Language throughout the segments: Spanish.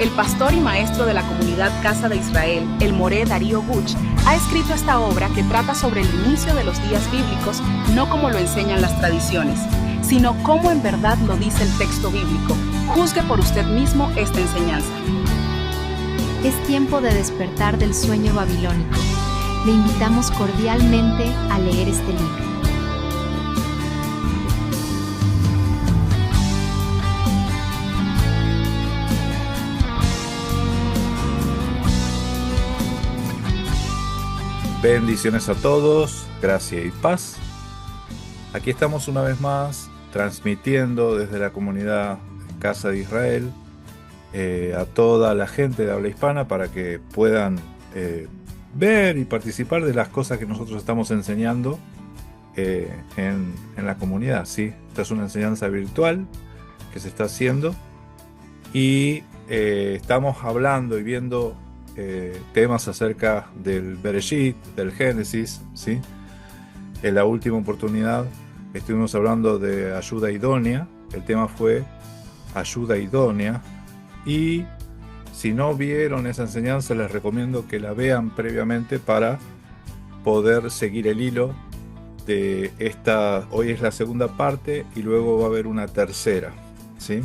El pastor y maestro de la comunidad Casa de Israel, el Moré Darío Buch, ha escrito esta obra que trata sobre el inicio de los días bíblicos, no como lo enseñan las tradiciones, sino como en verdad lo dice el texto bíblico. Juzgue por usted mismo esta enseñanza. Es tiempo de despertar del sueño babilónico. Le invitamos cordialmente a leer este libro. Bendiciones a todos, gracia y paz. Aquí estamos una vez más transmitiendo desde la comunidad Casa de Israel a toda la gente de habla hispana para que puedan ver y participar de las cosas que nosotros estamos enseñando en la comunidad, ¿sí? Esta es una enseñanza virtual que se está haciendo y estamos hablando y viendo temas acerca del Bereshit, del Génesis, ¿sí? En la última oportunidad estuvimos hablando de ayuda idónea, el tema fue ayuda idónea, y si no vieron esa enseñanza les recomiendo que la vean previamente para poder seguir el hilo de esta. Hoy es la segunda parte y luego va a haber una tercera, ¿sí?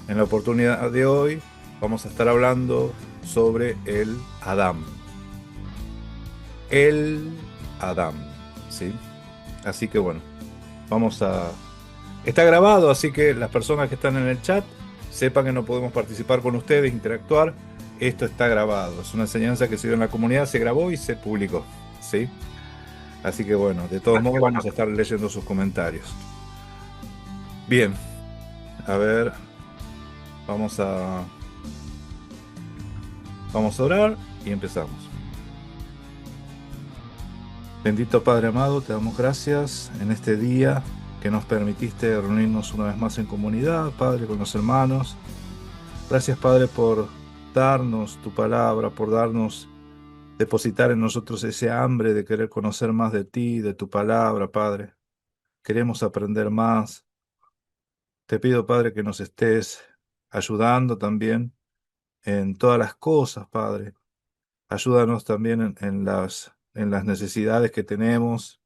En la oportunidad de hoy vamos a estar hablando sobre el Adán. El Adán, ¿sí? Así que bueno, vamos a... Está grabado, así que las personas que están en el chat sepan que no podemos participar con ustedes, interactuar. Esto está grabado, es una enseñanza que se dio en la comunidad, se grabó y se publicó, ¿sí? Así que bueno, de todos modos vamos a estar leyendo sus comentarios. Bien, a ver, vamos a orar y empezamos. Bendito Padre amado, te damos gracias en este día que nos permitiste reunirnos una vez más en comunidad, Padre, con los hermanos. Gracias, Padre, por darnos tu palabra, por depositar en nosotros ese hambre de querer conocer más de ti, de tu palabra, Padre. Queremos aprender más. Te pido, Padre, que nos estés ayudando también en todas las cosas, Padre. Ayúdanos también en las necesidades que tenemos,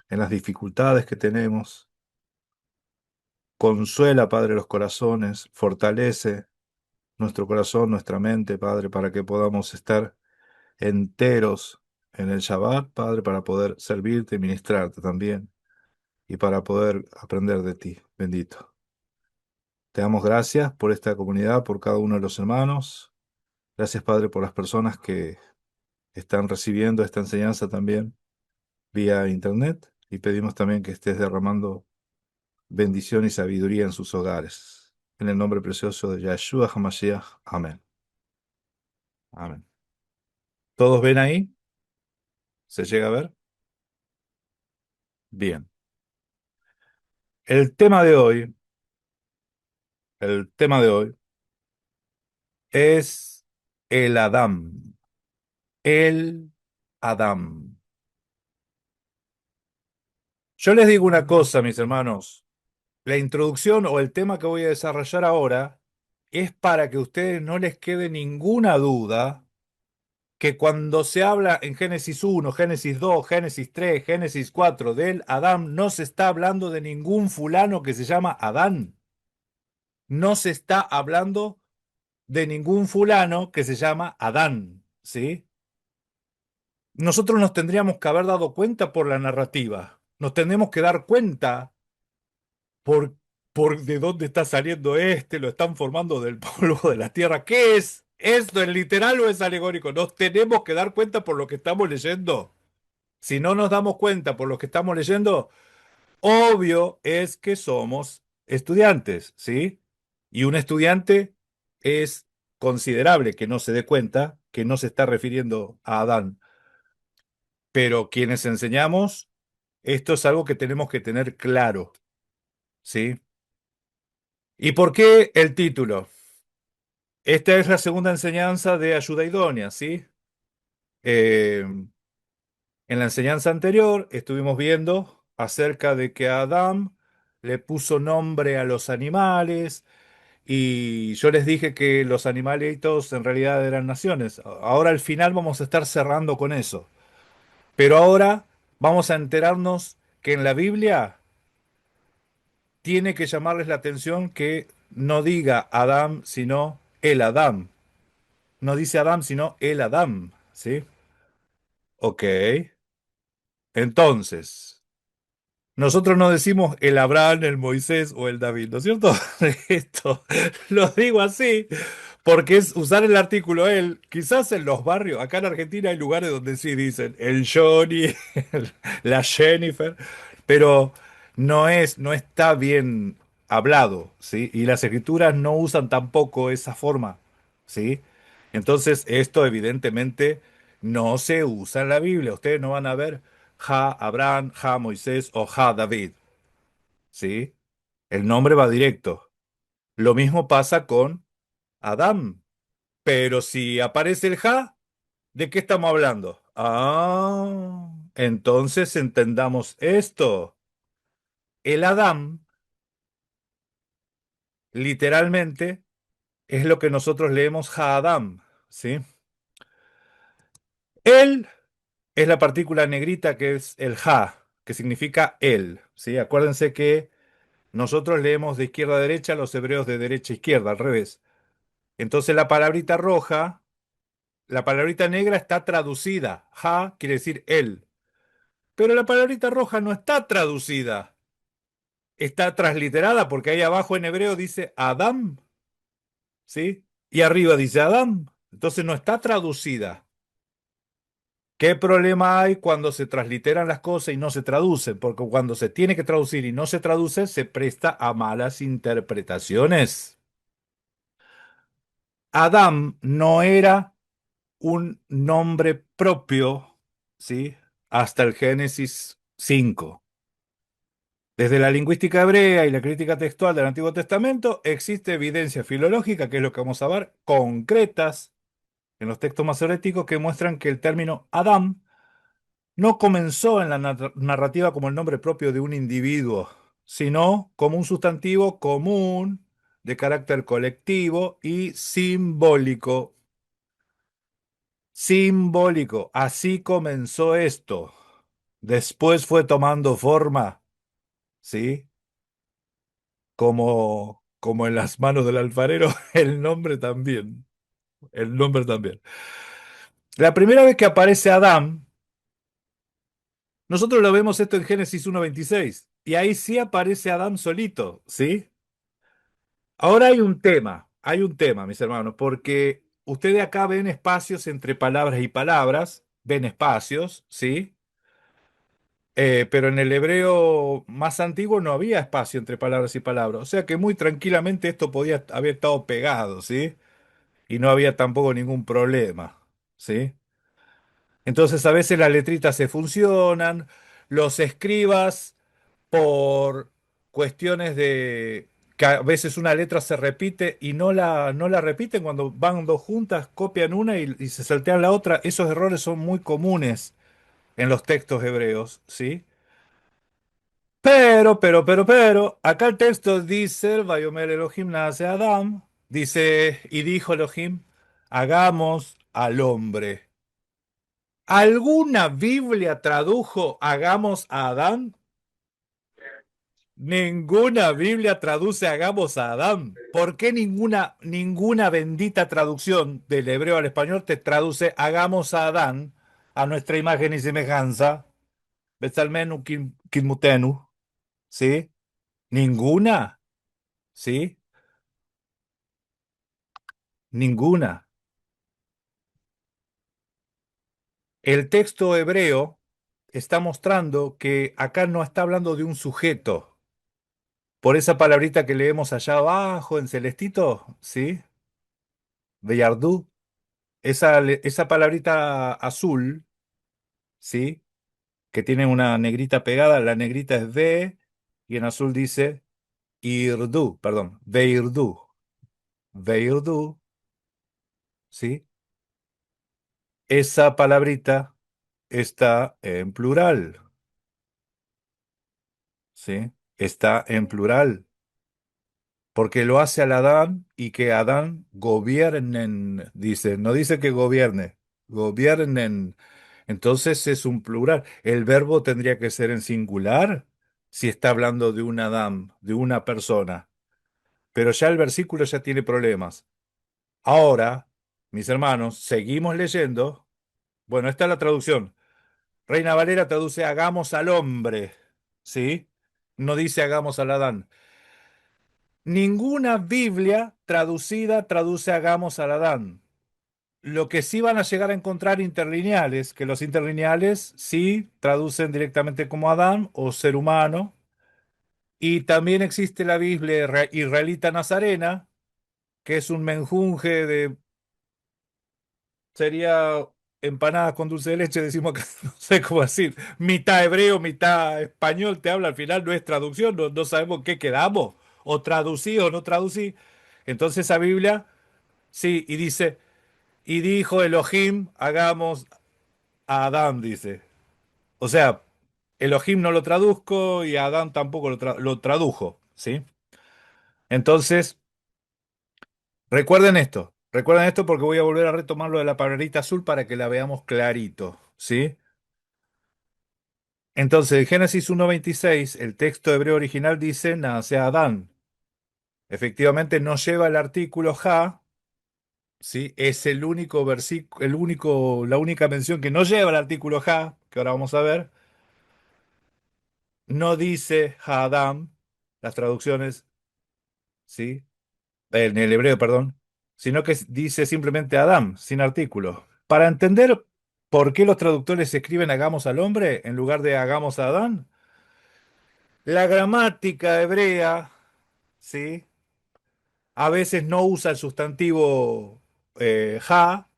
en las dificultades que tenemos. Consuela, Padre, los corazones, fortalece nuestro corazón, nuestra mente, Padre, para que podamos estar enteros en el Shabbat, Padre, para poder servirte y ministrarte también, y para poder aprender de ti. Bendito. Te damos gracias por esta comunidad, por cada uno de los hermanos. Gracias, Padre, por las personas que están recibiendo esta enseñanza también vía internet, y pedimos también que estés derramando bendición y sabiduría en sus hogares. En el nombre precioso de Yahshua HaMashiach. Amén. Amén. ¿Todos ven ahí? ¿Se llega a ver? Bien. El tema de hoy, el tema de hoy es el Adán. El Adán. Yo les digo una cosa, mis hermanos. La introducción o el tema que voy a desarrollar ahora es para que a ustedes no les quede ninguna duda que cuando se habla en Génesis 1, Génesis 2, Génesis 3, Génesis 4 del Adán, no se está hablando de ningún fulano que se llama Adán. No se está hablando de ningún fulano que se llama Adán, ¿sí? Nosotros nos tendríamos que haber dado cuenta por la narrativa. Nos tendremos que dar cuenta por, por de dónde está saliendo lo están formando del polvo de la tierra. ¿Qué es esto? ¿Es literal o es alegórico? Nos tenemos que dar cuenta por lo que estamos leyendo. Si no nos damos cuenta por lo que estamos leyendo, obvio es que somos estudiantes, ¿sí? Y un estudiante es considerable que no se dé cuenta que no se está refiriendo a Adán. Pero quienes enseñamos, esto es algo que tenemos que tener claro, ¿sí? ¿Y por qué el título? Esta es la segunda enseñanza de ayuda idónea, ¿sí? En la enseñanza anterior estuvimos viendo acerca de que Adán le puso nombre a los animales, y yo les dije que los animalitos en realidad eran naciones. Ahora al final vamos a estar cerrando con eso. Pero ahora vamos a enterarnos que en la Biblia tiene que llamarles la atención que no diga Adán, sino el Adán. No dice Adán, sino el Adán. ¿Sí? Ok. Entonces, nosotros no decimos el Abraham, el Moisés o el David, ¿no es cierto? Esto lo digo así porque es usar el artículo él. Quizás en los barrios, acá en Argentina hay lugares donde sí dicen el Johnny, la Jennifer, pero no está bien hablado, ¿sí? Y las escrituras no usan tampoco esa forma, ¿sí? Entonces, esto evidentemente no se usa en la Biblia. Ustedes no van a ver Ja Abraham, Ja Moisés o Ja David, ¿sí? El nombre va directo. Lo mismo pasa con Adán. Pero si aparece el Ja, ¿de qué estamos hablando? Ah, entonces entendamos esto. El Adán, literalmente, es lo que nosotros leemos Ha-Adam, ¿sí? Él es la partícula negrita que es el Ja, que significa él, ¿sí? Acuérdense que nosotros leemos de izquierda a derecha, los hebreos de derecha a izquierda, al revés. Entonces la palabrita roja, la palabrita negra está traducida. Ja quiere decir él. Pero la palabrita roja no está traducida. Está transliterada porque ahí abajo en hebreo dice Adam, ¿sí? Y arriba dice Adam. Entonces no está traducida. ¿Qué problema hay cuando se transliteran las cosas y no se traducen? Porque cuando se tiene que traducir y no se traduce, se presta a malas interpretaciones. Adam no era un nombre propio, ¿sí? Hasta el Génesis 5. Desde la lingüística hebrea y la crítica textual del Antiguo Testamento existe evidencia filológica, que es lo que vamos a ver, concretas en los textos masoréticos que muestran que el término Adam no comenzó en la narrativa como el nombre propio de un individuo, sino como un sustantivo común de carácter colectivo y simbólico. Simbólico, así comenzó esto. Después fue tomando forma, ¿sí? Como en las manos del alfarero, el nombre también. El nombre también. La primera vez que aparece Adán, nosotros lo vemos esto en Génesis 1:26, y ahí sí aparece Adán solito, ¿sí? Ahora hay un tema, mis hermanos, porque ustedes acá ven espacios entre palabras y palabras, ven espacios, ¿sí? Pero en el hebreo más antiguo no había espacio entre palabras y palabras, o sea que muy tranquilamente esto podía haber estado pegado, ¿sí? Y no había tampoco ningún problema, ¿sí? Entonces a veces las letritas se funcionan, los escribas por cuestiones de que a veces una letra se repite y no la repiten cuando van dos juntas, copian una y se saltean la otra. Esos errores son muy comunes en los textos hebreos, ¿sí? Pero, acá el texto dice, Vayomer Elohim nace Adam, dice, y dijo Elohim, hagamos al hombre. ¿Alguna Biblia tradujo hagamos a Adán? Ninguna Biblia traduce hagamos a Adán. ¿Por qué ninguna bendita traducción del hebreo al español te traduce hagamos a Adán a nuestra imagen y semejanza? Betzalmenu kilmutenu. ¿Sí? Ninguna. ¿Sí? Ninguna. El texto hebreo está mostrando que acá no está hablando de un sujeto. Por esa palabrita que leemos allá abajo en celestito, ¿sí? Beyardú, esa palabrita azul, ¿sí? Que tiene una negrita pegada, la negrita es de, y en azul dice Irdu, perdón, Beirdú, Beirdú, ¿sí? Esa palabrita está en plural, ¿sí? Está en plural. porque lo hace al Adán y que Adán gobiernen, dice, no dice que gobierne, gobiernen. Entonces es un plural. El verbo tendría que ser en singular si está hablando de un Adán, de una persona. Pero ya el versículo ya tiene problemas. Ahora, mis hermanos, seguimos leyendo. Bueno, esta es la traducción. Reina Valera traduce hagamos al hombre, ¿sí? No dice hagamos al Adán. Ninguna Biblia traducida traduce hagamos al Adán. Lo que sí van a llegar a encontrar interlineales, que los interlineales sí traducen directamente como Adán o ser humano. Y también existe la Biblia israelita nazarena, que es un menjunje de, sería empanadas con dulce de leche, decimos acá, no sé cómo decir, mitad hebreo, mitad español, te habla al final, no es traducción, no sabemos qué quedamos, o traducí o no traducí. Entonces esa Biblia, sí, y dice, y dijo Elohim, hagamos a Adán, dice. O sea, Elohim no lo traduzco y Adán tampoco lo tradujo, ¿sí? Entonces, recuerden esto porque voy a volver a retomar lo de la palabrita azul para que la veamos clarito, ¿sí? Entonces, en Génesis 1:26, el texto hebreo original dice, nace Adán. Efectivamente, no lleva el artículo ja, ¿sí? Es el único versículo, la única mención que no lleva el artículo ja, que ahora vamos a ver. No dice ha-Adam, las traducciones, ¿sí? En el hebreo, perdón, sino que dice simplemente Adam, sin artículo. Para entender por qué los traductores escriben hagamos al hombre en lugar de hagamos a Adán, la gramática hebrea, ¿sí? A veces no usa el sustantivo ha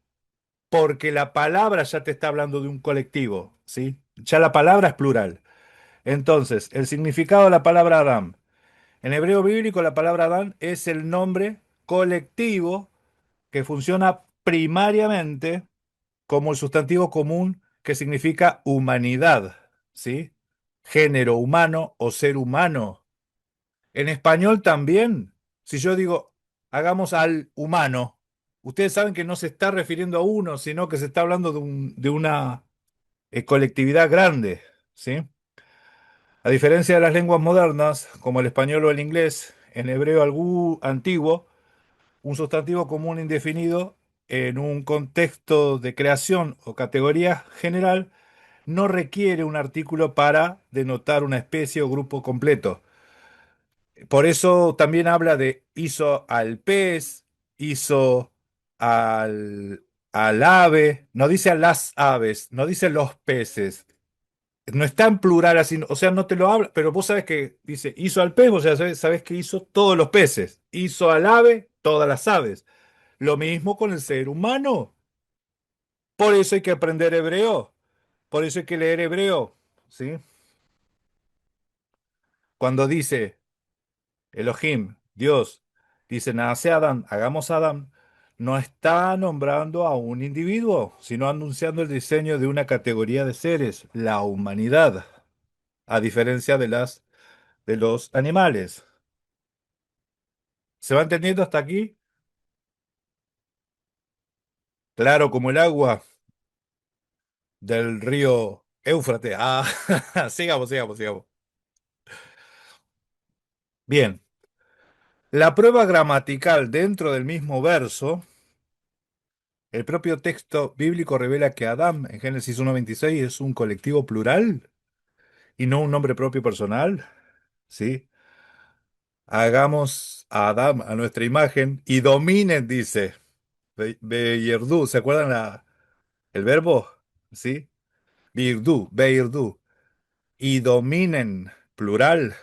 porque la palabra ya te está hablando de un colectivo, ¿sí? Ya la palabra es plural. Entonces, el significado de la palabra Adam. En hebreo bíblico, la palabra Adán es el nombre colectivo que funciona primariamente como el sustantivo común que significa humanidad, ¿sí? Género humano o ser humano. En español también, si yo digo hagamos al humano, ustedes saben que no se está refiriendo a uno, sino que se está hablando de una colectividad grande, ¿sí? A diferencia de las lenguas modernas, como el español o el inglés, en hebreo antiguo, un sustantivo común indefinido en un contexto de creación o categoría general no requiere un artículo para denotar una especie o grupo completo. Por eso también habla de hizo al pez, hizo al, al ave, no dice a las aves, no dice los peces. No está en plural así, o sea, no te lo habla, pero vos sabés que dice hizo al pez, o sea, sabés que hizo todos los peces, hizo al ave, todas las aves. Lo mismo con el ser humano. Por eso hay que aprender hebreo. Por eso hay que leer hebreo. ¿Sí? Cuando dice Elohim, Dios, dice, nace Adán, hagamos Adán, no está nombrando a un individuo, sino anunciando el diseño de una categoría de seres, la humanidad, a diferencia de los animales. ¿Se va entendiendo hasta aquí? Claro como el agua del río Éufrates. Ah, sigamos. Bien. La prueba gramatical dentro del mismo verso, el propio texto bíblico revela que Adán en Génesis 1:26 es un colectivo plural y no un nombre propio personal. ¿Sí? Hagamos a Adán a nuestra imagen y dominen, dice. Beyerdú, ¿se acuerdan el verbo? ¿Sí? Beyerdú. Y dominen, plural.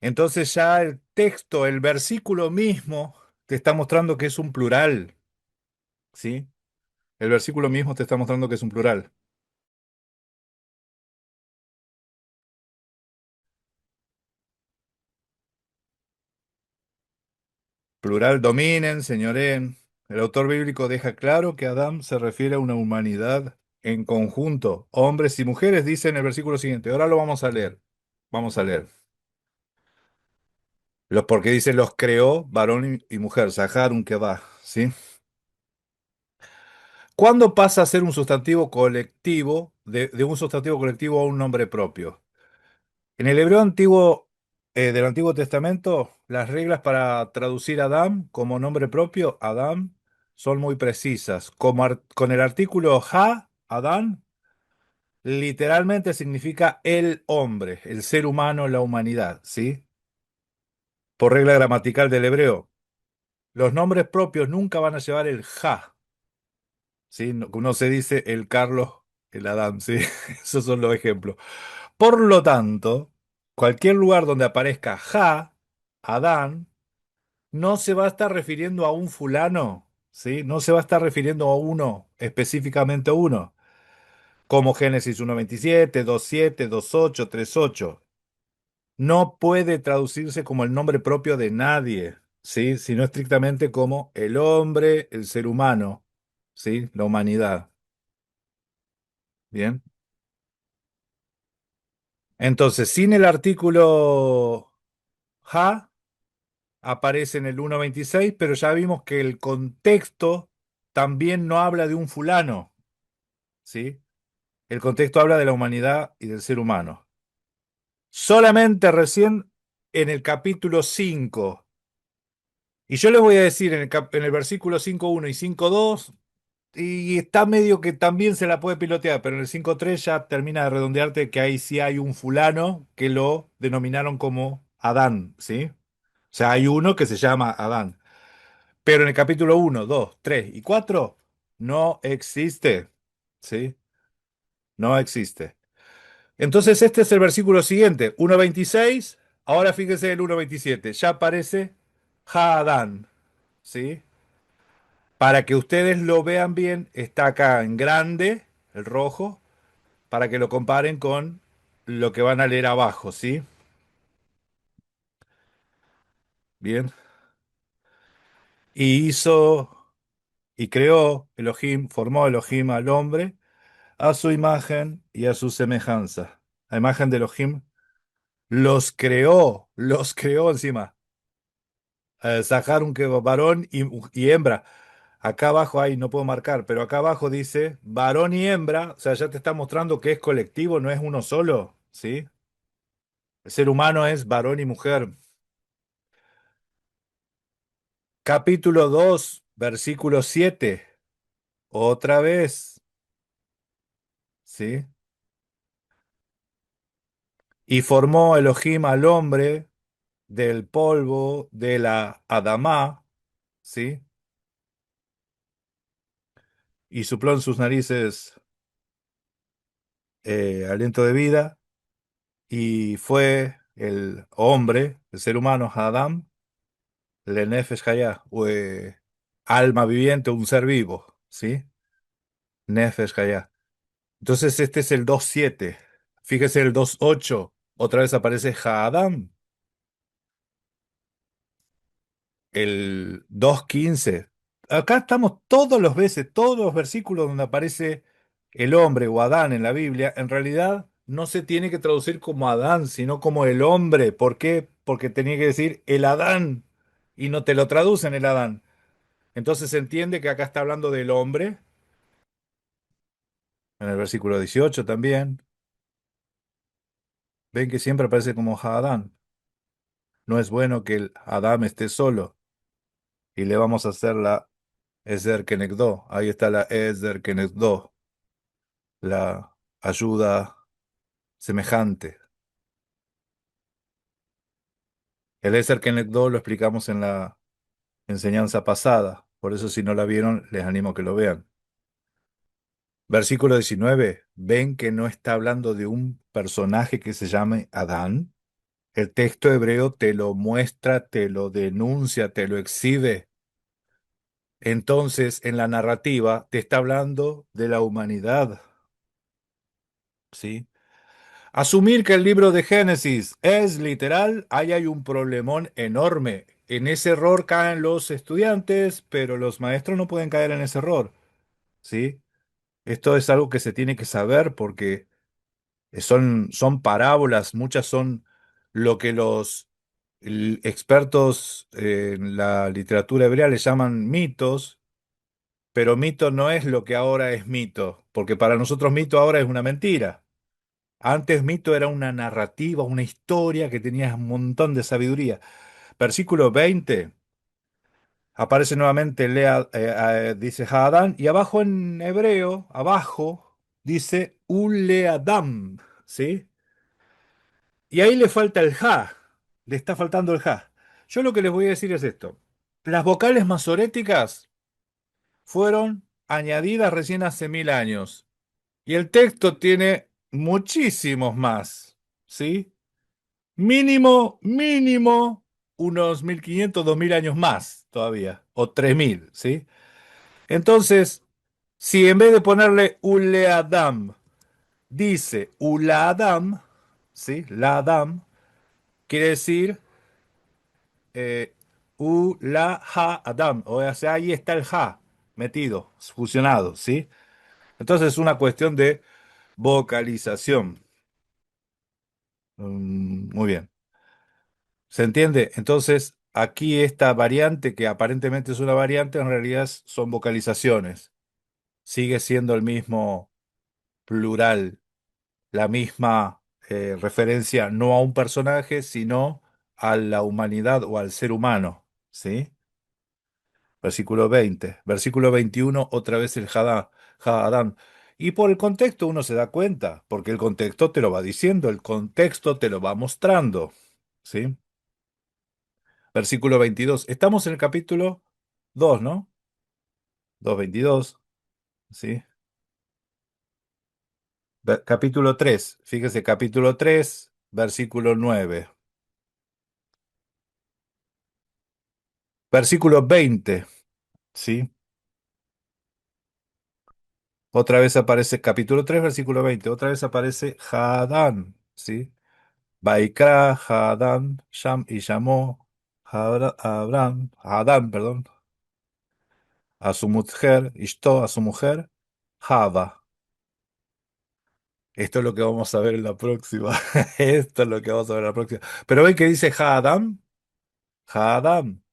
Entonces ya el texto, el versículo mismo, te está mostrando que es un plural. ¿Sí? El versículo mismo te está mostrando que es un plural. Plural dominen, señoren. El autor bíblico deja claro que Adán se refiere a una humanidad en conjunto. Hombres y mujeres, dice en el versículo siguiente. Ahora lo vamos a leer. Vamos a leer. Porque dice los creó varón y mujer, Zahar un va, ¿sí? ¿Cuándo pasa a ser un sustantivo colectivo, de un sustantivo colectivo a un nombre propio? En el hebreo antiguo, del Antiguo Testamento, las reglas para traducir Adam como nombre propio, Adam, son muy precisas. Con el artículo ha, Adán, literalmente significa el hombre, el ser humano, la humanidad, ¿sí? Por regla gramatical del hebreo, los nombres propios nunca van a llevar el ja, ¿sí? No se dice el Carlos, el Adán, ¿sí? Esos son los ejemplos. Por lo tanto, cualquier lugar donde aparezca ja, Adán, no se va a estar refiriendo a un fulano, ¿sí? No se va a estar refiriendo a uno, específicamente a uno, como Génesis 1:27, 2:7, 2:8, 3:8. No puede traducirse como el nombre propio de nadie, ¿sí? Sino estrictamente como el hombre, el ser humano, ¿sí? La humanidad. Bien. Entonces, sin el artículo ha, aparece en el 1:26, pero ya vimos que el contexto también no habla de un fulano, ¿sí? El contexto habla de la humanidad y del ser humano. Solamente recién en el capítulo 5. Y yo les voy a decir en el versículo 5:1 y 5:2, y está medio que también se la puede pilotear, pero en el 5:3 ya termina de redondearte que ahí sí hay un fulano que lo denominaron como Adán, ¿sí? O sea, hay uno que se llama Adán. Pero en el capítulo 1, 2, 3 y 4 no existe, ¿sí? No existe. Entonces este es el versículo siguiente, 1:26. Ahora fíjese el 1:27. Ya aparece Adán, ¿sí? Para que ustedes lo vean bien, está acá en grande, el rojo, para que lo comparen con lo que van a leer abajo, ¿sí? Bien. Y creó Elohim, formó Elohim al hombre a su imagen y a su semejanza. La imagen de Elohim los creó encima. Sacaron que varón y hembra. Acá abajo hay, no puedo marcar, pero acá abajo dice varón y hembra, o sea, ya te está mostrando que es colectivo, no es uno solo, ¿sí? El ser humano es varón y mujer. Capítulo 2 versículo 7 otra vez, ¿sí? Y formó Elohim al hombre del polvo de la Adamá, ¿sí? Y sopló en sus narices aliento de vida, y fue el hombre, el ser humano, Adam, le nefesh hayá, o alma viviente, un ser vivo, ¿sí? Nefesh hayá. Entonces este es el 2:7. Fíjese el 2:8. Otra vez aparece Adam. El 2:15. Acá estamos todos los veces, todos los versículos donde aparece el hombre o Adán en la Biblia, en realidad no se tiene que traducir como Adán, sino como el hombre. ¿Por qué? Porque tenía que decir el Adán y no te lo traducen el Adán. Entonces se entiende que acá está hablando del hombre, en el versículo 18 también. Ven que siempre aparece como Adán. No es bueno que el Adán esté solo y le vamos a hacer la Ezer Kenegdo. Ahí está la Ezer Kenegdo, la ayuda semejante. El Ezer Kenegdo lo explicamos en la enseñanza pasada. Por eso si no la vieron, les animo a que lo vean. Versículo 19. ¿Ven que no está hablando de un personaje que se llame Adán? El texto hebreo te lo muestra, te lo denuncia, te lo exhibe. Entonces, en la narrativa te está hablando de la humanidad, ¿sí? Asumir que el libro de Génesis es literal, ahí hay un problemón enorme. En ese error caen los estudiantes, pero los maestros no pueden caer en ese error, ¿sí? Esto es algo que se tiene que saber porque son parábolas, muchas son lo que los Expertos en la literatura hebrea le llaman mitos, pero mito no es lo que ahora es mito, porque para nosotros mito ahora es una mentira. Antes mito era una narrativa, una historia que tenía un montón de sabiduría. Versículo 20, aparece nuevamente dice Haadán, y abajo en hebreo, abajo, dice Uleadam, ¿sí? Y ahí le falta el ja, le está faltando el ja. Yo lo que les voy a decir es esto. Las vocales masoréticas fueron añadidas recién hace 1000 años y el texto tiene muchísimos más, ¿sí? Mínimo, mínimo, unos 1500, 2000 años más todavía, o 3000, ¿sí? Entonces, si en vez de ponerle Uleadam, dice Ulaadam, ¿sí? Laadam, quiere decir U-la-ha-adam. O sea, ahí está el ha metido, fusionado, ¿sí? Entonces es una cuestión de vocalización. Muy bien. ¿Se entiende? Entonces, aquí esta variante, que aparentemente es una variante, en realidad son vocalizaciones. Sigue siendo el mismo plural, la misma referencia no a un personaje, sino a la humanidad o al ser humano, ¿sí? Versículo 20. Versículo 21, otra vez el Hadán. Y por el contexto uno se da cuenta, porque el contexto te lo va diciendo, el contexto te lo va mostrando. ¿Sí? Versículo 22. Estamos en el capítulo 2, ¿no? 2:22. ¿Sí? Capítulo 3. Fíjese, capítulo 3, versículo 9. Versículo 20. ¿Sí? Otra vez aparece capítulo 3, versículo 20. Otra vez aparece Hadán. ¿Sí? Baikra, Hadán, Sham y llamó Abraham, Adán, perdón, a su mujer, Ishto, a su mujer, Java. Esto es lo que vamos a ver en la próxima. Esto es lo que vamos a ver en la próxima. Pero ven que dice Hadam, Hadam.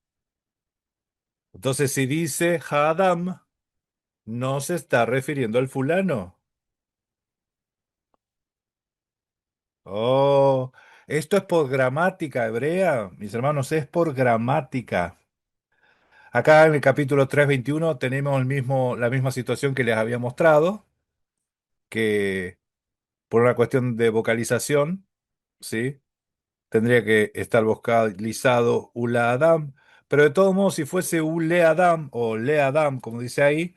Entonces, si dice Hadam, no se está refiriendo al fulano. Oh, esto es por gramática hebrea, mis hermanos, es por gramática. Acá en el capítulo 3:21 tenemos la misma situación que les había mostrado, que por una cuestión de vocalización, ¿sí? Tendría que estar vocalizado Ula Adam, pero de todos modos, si fuese Ule Adam o Le Adam, como dice ahí,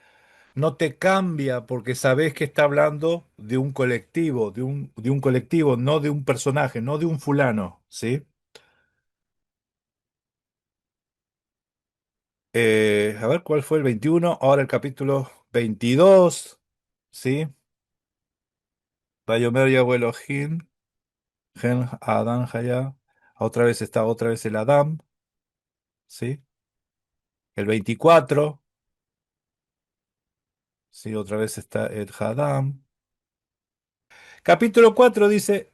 no te cambia porque sabes que está hablando de un colectivo, de un colectivo, no de un personaje, no de un fulano, ¿sí? A ver, ¿cuál fue el 21? Ahora el capítulo 22, ¿sí? Vayomer Yahweh Elohim, Gen Adán Haya. Otra vez el Adam, ¿sí? El 24, ¿sí? Otra vez está el Hadam. Capítulo 4 dice,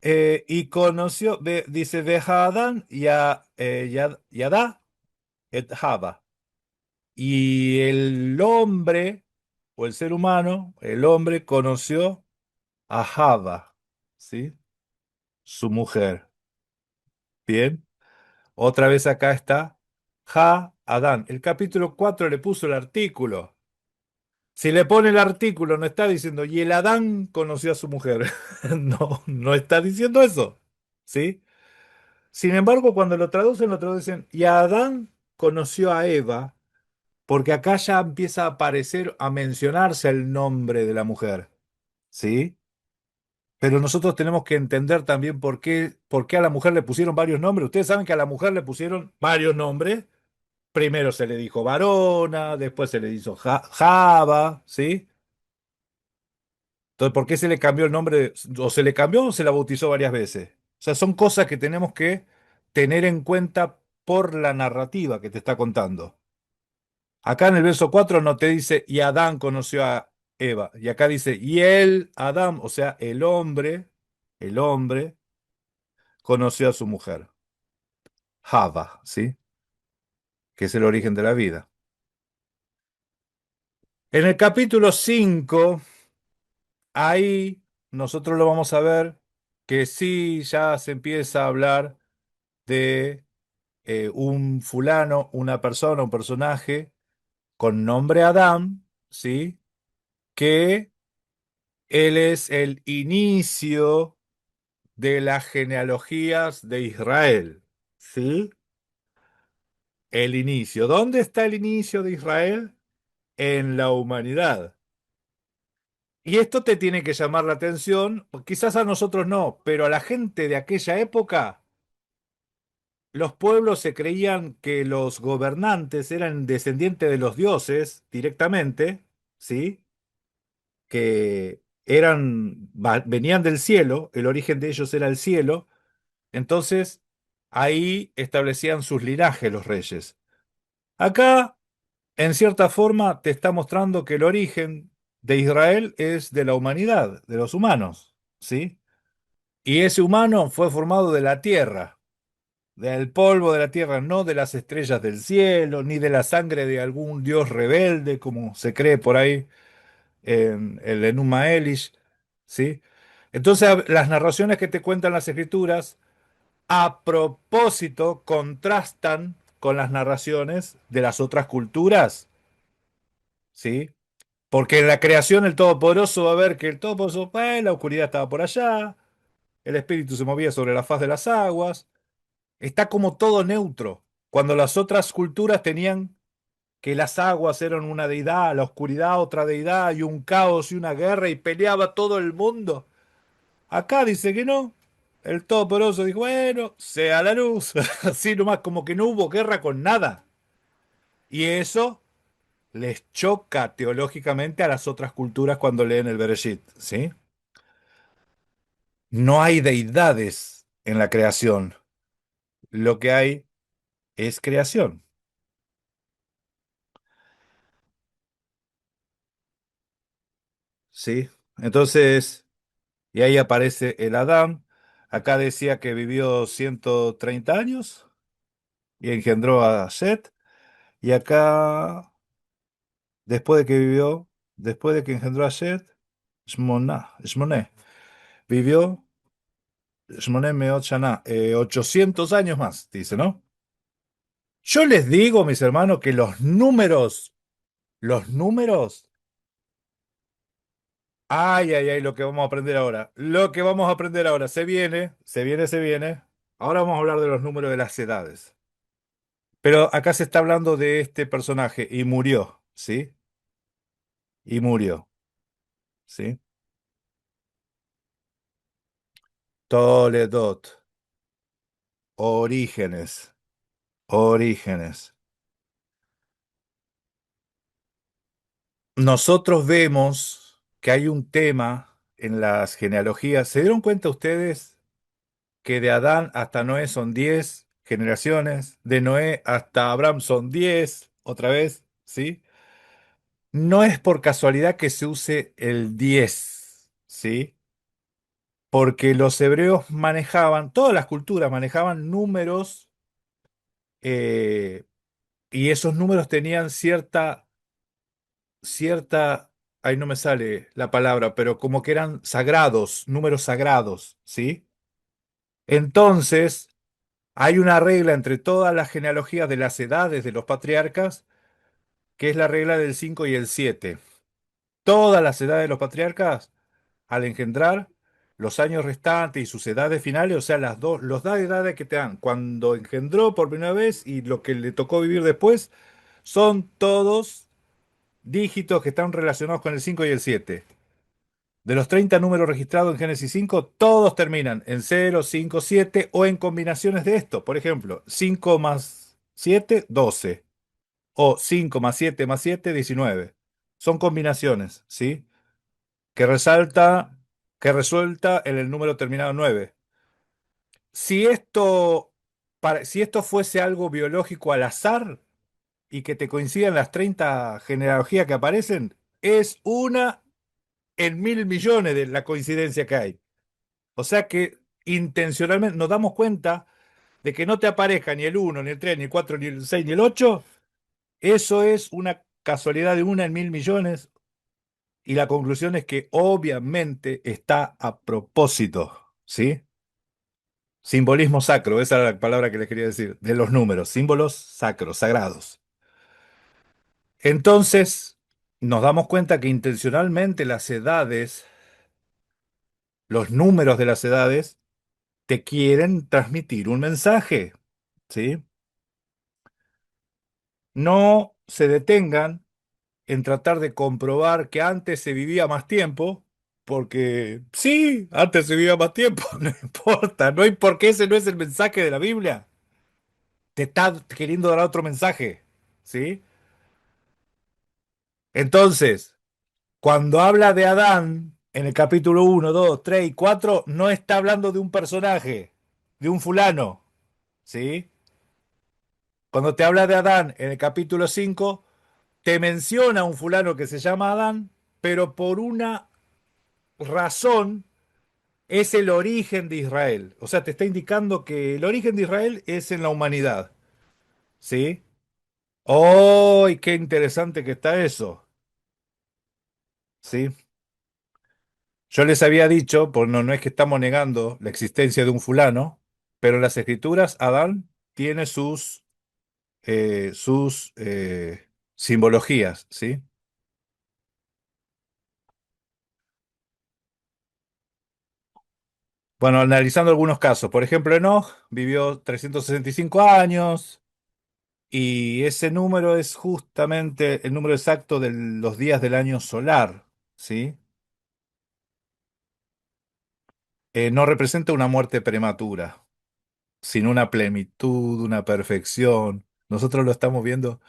y conoció, dice, ve Hadán Yadá et Hava. Y el hombre, o el ser humano, el hombre conoció a Java, ¿sí? Su mujer. Bien. Otra vez acá está Adán. El capítulo 4 le puso el artículo. Si le pone el artículo, no está diciendo, y el Adán conoció a su mujer. No, no está diciendo eso. ¿Sí? Sin embargo, cuando lo traducen, y Adán conoció a Eva, porque acá ya empieza a aparecer, a mencionarse el nombre de la mujer. ¿Sí? Pero nosotros tenemos que entender también por qué a la mujer le pusieron varios nombres. Ustedes saben que a la mujer le pusieron varios nombres. Primero se le dijo varona, después se le hizo Java, ¿sí? Entonces, ¿por qué se le cambió el nombre? ¿O se le cambió o se la bautizó varias veces? O sea, son cosas que tenemos que tener en cuenta por la narrativa que te está contando. Acá en el verso 4 no te dice, y Adán conoció a Eva. Y acá dice, y él, Adán, o sea, el hombre, conoció a su mujer. Hava, ¿sí? Que es el origen de la vida. En el capítulo 5, ahí nosotros lo vamos a ver que sí ya se empieza a hablar de un fulano, una persona, un personaje con nombre Adán, ¿sí? Que él es el inicio de las genealogías de Israel, ¿sí? El inicio. ¿Dónde está el inicio de Israel? En la humanidad. Y esto te tiene que llamar la atención, quizás a nosotros no, pero a la gente de aquella época, los pueblos se creían que los gobernantes eran descendientes de los dioses directamente, ¿sí? Que venían del cielo, el origen de ellos era el cielo, entonces ahí establecían sus linajes los reyes. Acá, en cierta forma, te está mostrando que el origen de Israel es de la humanidad, de los humanos, ¿sí? Y ese humano fue formado de la tierra, del polvo de la tierra, no de las estrellas del cielo, ni de la sangre de algún dios rebelde, como se cree por ahí en el Enuma Elish, ¿sí? Entonces, las narraciones que te cuentan las escrituras, a propósito, contrastan con las narraciones de las otras culturas, ¿sí? Porque en la creación el Todopoderoso va a ver que el Todopoderoso, la oscuridad estaba por allá, el espíritu se movía sobre la faz de las aguas, está como todo neutro, cuando las otras culturas tenían que las aguas eran una deidad, la oscuridad otra deidad, y un caos y una guerra, y peleaba todo el mundo. Acá dice que no. El Todopoderoso dijo, bueno, sea la luz. Así nomás, como que no hubo guerra con nada. Y eso les choca teológicamente a las otras culturas cuando leen el Bereshit, ¿sí? No hay deidades en la creación. Lo que hay es creación, ¿sí? Entonces, y ahí aparece el Adán. Acá decía que vivió 130 años y engendró a Set. Y acá, después de que engendró a Set, Shmoné, vivió Shmoné Meot Shaná, 800 años más, dice, ¿no? Yo les digo, mis hermanos, que los números, ay, ay, ay, lo que vamos a aprender ahora, lo que vamos a aprender ahora, se viene, se viene, se viene. Ahora vamos a hablar de los números de las edades. Pero acá se está hablando de este personaje y murió, ¿sí? Y murió, ¿sí? Toledot, orígenes, orígenes. Nosotros vemos que hay un tema en las genealogías. ¿Se dieron cuenta ustedes que de Adán hasta Noé son 10 generaciones? De Noé hasta Abraham son 10 otra vez, ¿sí? No es por casualidad que se use el 10, ¿sí? Porque los hebreos manejaban, todas las culturas manejaban números, eh, y esos números tenían cierta, ahí no me sale la palabra, pero como que eran sagrados, números sagrados, ¿sí? Entonces, hay una regla entre todas las genealogías de las edades de los patriarcas, que es la regla del 5 y el 7. Todas las edades de los patriarcas, al engendrar los años restantes y sus edades finales, o sea, los da edades que te dan cuando engendró por primera vez y lo que le tocó vivir después, son todos dígitos que están relacionados con el 5 y el 7. De los 30 números registrados en Génesis 5, todos terminan en 0, 5, 7 o en combinaciones de esto. Por ejemplo, 5 más 7, 12. O 5 más 7 más 7, 19. Son combinaciones, ¿sí? Que resalta, que resulta en el número terminado en 9. Si esto, si esto fuese algo biológico al azar y que te coincidan las 30 genealogías que aparecen, es una en mil millones de la coincidencia que hay. O sea que intencionalmente nos damos cuenta de que no te aparezca ni el uno, ni el 3, ni el 4, ni el 6, ni el 8, eso es una casualidad de una en mil millones. Y la conclusión es que obviamente está a propósito, ¿sí? Simbolismo sacro, esa era la palabra que les quería decir, de los números, símbolos sacros, sagrados. Entonces, nos damos cuenta que intencionalmente las edades, los números de las edades, te quieren transmitir un mensaje, ¿sí? No se detengan en tratar de comprobar que antes se vivía más tiempo, porque sí, antes se vivía más tiempo, no importa, no hay por qué ese no es el mensaje de la Biblia. Te está queriendo dar otro mensaje, ¿sí? Entonces, cuando habla de Adán en el capítulo uno, 2, 3 y 4, no está hablando de un personaje, de un fulano, ¿sí? Cuando te habla de Adán en el capítulo 5, te menciona un fulano que se llama Adán, pero por una razón es el origen de Israel. O sea, te está indicando que el origen de Israel es en la humanidad, ¿sí? ¡Oh, qué interesante que está eso! ¿Sí? Yo les había dicho, pues no, no es que estamos negando la existencia de un fulano, pero en las escrituras Adán tiene sus simbologías, ¿sí? Bueno, analizando algunos casos, por ejemplo, Enoch vivió 365 años y ese número es justamente el número exacto de los días del año solar, ¿sí? No representa una muerte prematura, sino una plenitud, una perfección. Nosotros lo estamos viendo.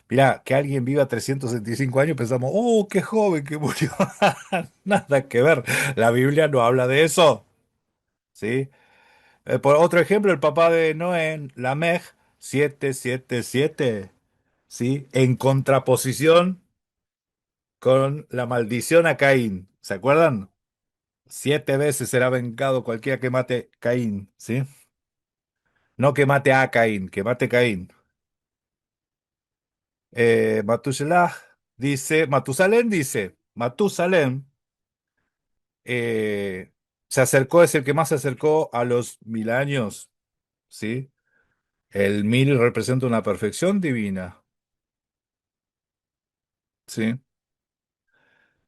Mirá, que alguien viva 365 años, pensamos, oh, qué joven que murió. Nada que ver. La Biblia no habla de eso, ¿sí? Por otro ejemplo, el papá de Noé, Lamej, 777, ¿sí? En contraposición con la maldición a Caín. ¿Se acuerdan? 7 veces será vengado cualquiera que mate Caín, ¿sí? No que mate a Caín, que mate Caín. Matusalén eh, se acercó, es el que más se acercó a los 1000 años, ¿sí? El 1000 representa una perfección divina, ¿sí?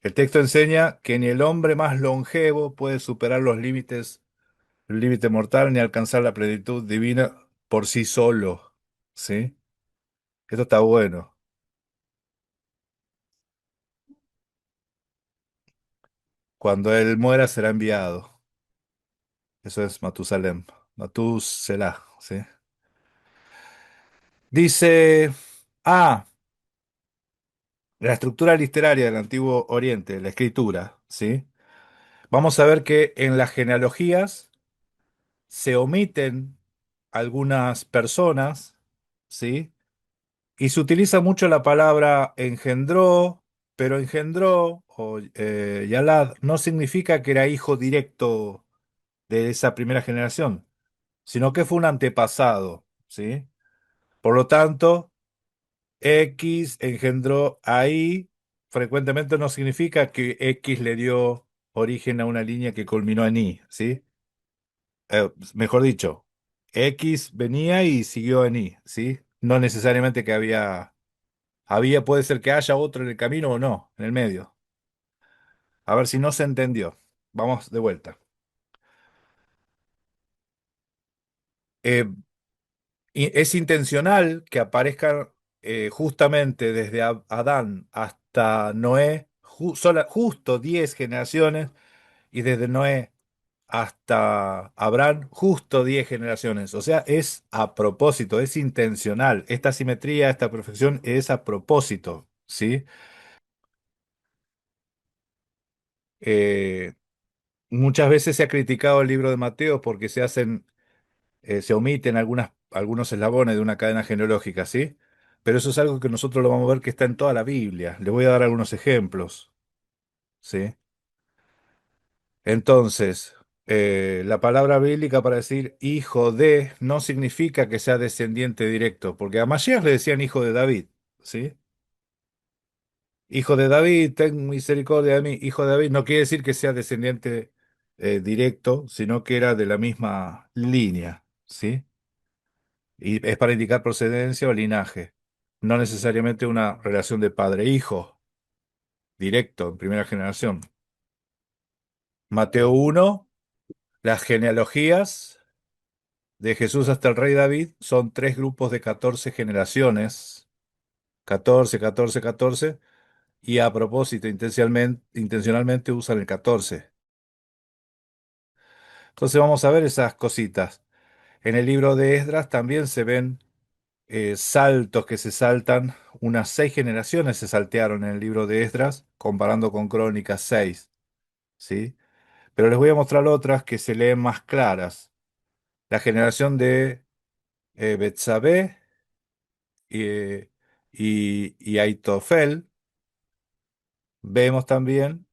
El texto enseña que ni el hombre más longevo puede superar los límites, el límite mortal, ni alcanzar la plenitud divina por sí solo, ¿sí? Esto está bueno. Cuando él muera será enviado. Eso es Matusalem. Matuselah, ¿sí? Dice, la estructura literaria del Antiguo Oriente, la escritura, ¿sí? Vamos a ver que en las genealogías se omiten algunas personas, ¿sí? Y se utiliza mucho la palabra engendró, pero engendró o Yalad no significa que era hijo directo de esa primera generación, sino que fue un antepasado, ¿sí? Por lo tanto, X engendró a Y, frecuentemente no significa que X le dio origen a una línea que culminó en Y, ¿sí? Mejor dicho, X venía y siguió en Y, ¿sí? No necesariamente que puede ser que haya otro en el camino o no, en el medio. A ver si no se entendió. Vamos de vuelta. Eh, es intencional que aparezcan justamente desde Adán hasta Noé, justo 10 generaciones, y desde Noé hasta Abraham, justo 10 generaciones. O sea, es a propósito, es intencional. Esta simetría, esta perfección es a propósito, ¿sí? Eh, Muchas veces se ha criticado el libro de Mateo porque se omiten algunos eslabones de una cadena genealógica, ¿sí? Pero eso es algo que nosotros lo vamos a ver que está en toda la Biblia. Le voy a dar algunos ejemplos, ¿sí? Entonces, La palabra bíblica para decir hijo de no significa que sea descendiente directo, porque a Mashiach le decían hijo de David, ¿sí? Hijo de David, ten misericordia de mí. Hijo de David no quiere decir que sea descendiente directo, sino que era de la misma línea, ¿sí? Y es para indicar procedencia o linaje, no necesariamente una relación de padre-hijo, directo, en primera generación. Mateo 1, las genealogías de Jesús hasta el rey David son tres grupos de 14 generaciones, 14, 14, 14, y a propósito, intencionalmente usan el 14. Entonces vamos a ver esas cositas. En el libro de Esdras también se ven saltos que se saltan, unas 6 generaciones se saltearon en el libro de Esdras, comparando con Crónicas 6, ¿sí? Pero les voy a mostrar otras que se leen más claras. La generación de Betsabé eh, y Aitofel, vemos también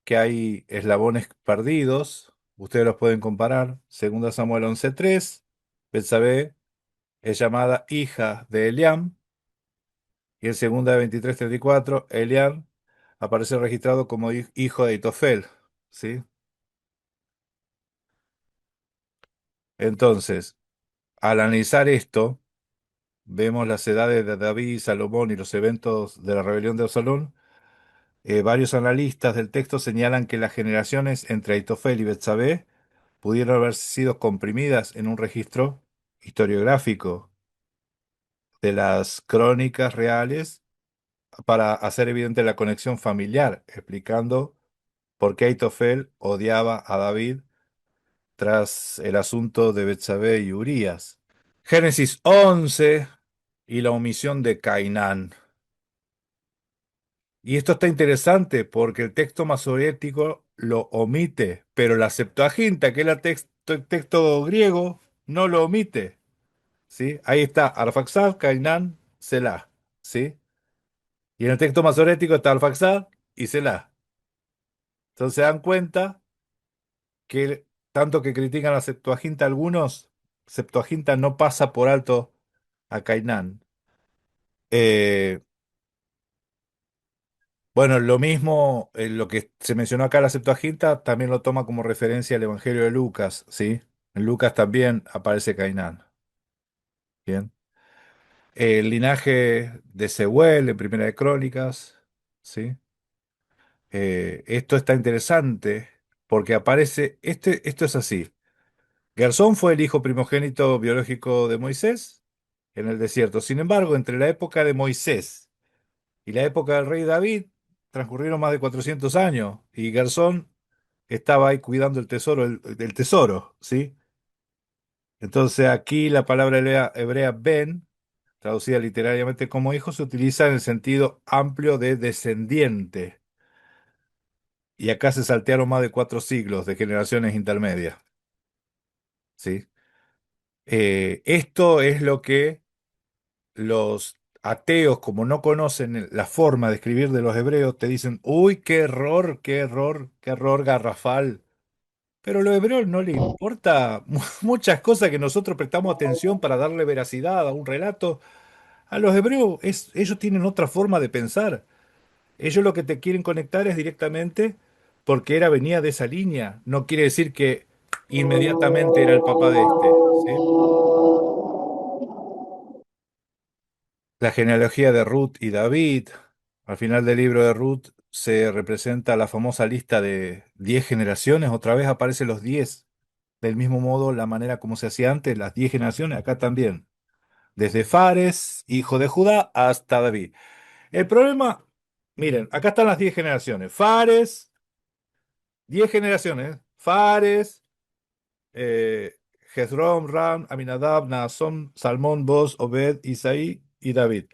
que hay eslabones perdidos, ustedes los pueden comparar. Segunda Samuel 11:3, Betsabé es llamada hija de Eliam, y en segunda de 23:34, Eliam aparece registrado como hijo de Aitofel, ¿sí? Entonces, al analizar esto, vemos las edades de David y Salomón y los eventos de la rebelión de Absalón. Varios analistas del texto señalan que las generaciones entre Aitofel y Betsabé pudieron haber sido comprimidas en un registro historiográfico de las crónicas reales para hacer evidente la conexión familiar, explicando por qué Aitofel odiaba a David tras el asunto de Betsabé y Urías. Génesis 11 y la omisión de Cainán. Y esto está interesante porque el texto masorético lo omite, pero la Septuaginta, que es el texto griego, no lo omite, ¿sí? Ahí está Arfaxad, Cainán, Selah, ¿sí? Y en el texto masorético está Arfaxad y Selah. Entonces se dan cuenta que tanto que critican la Septuaginta algunos, Septuaginta no pasa por alto a Cainán. Eh, Bueno, lo mismo, lo que se mencionó acá, la Septuaginta, también lo toma como referencia el Evangelio de Lucas, ¿sí? En Lucas también aparece Cainán, ¿bien? El linaje de Sehuel en Primera de Crónicas, ¿sí? Esto está interesante porque aparece, esto es así. Gersón fue el hijo primogénito biológico de Moisés en el desierto. Sin embargo, entre la época de Moisés y la época del rey David transcurrieron más de 400 años y Gersón estaba ahí cuidando el tesoro, el tesoro, ¿sí? Entonces aquí la palabra hebrea ben, traducida literariamente como hijo, se utiliza en el sentido amplio de descendiente. Y acá se saltearon más de 4 siglos de generaciones intermedias, ¿sí? Esto es lo que los ateos, como no conocen la forma de escribir de los hebreos, te dicen, uy, qué error, qué error, qué error garrafal. Pero a los hebreos no le importa muchas cosas que nosotros prestamos atención para darle veracidad a un relato. A los hebreos ellos tienen otra forma de pensar. Ellos lo que te quieren conectar es directamente porque venía de esa línea. No quiere decir que inmediatamente era el papá de este, ¿sí? La genealogía de Ruth y David. Al final del libro de Ruth se representa la famosa lista de 10 generaciones. Otra vez aparecen los 10. Del mismo modo, la manera como se hacía antes, las 10 generaciones, acá también. Desde Fares, hijo de Judá, hasta David. El problema, miren, acá están las 10 generaciones. Fares, 10 generaciones. Fares, eh, Jezrón, Ram, Aminadab, Naasón, Salmón, Boz, Obed, Isaí y David.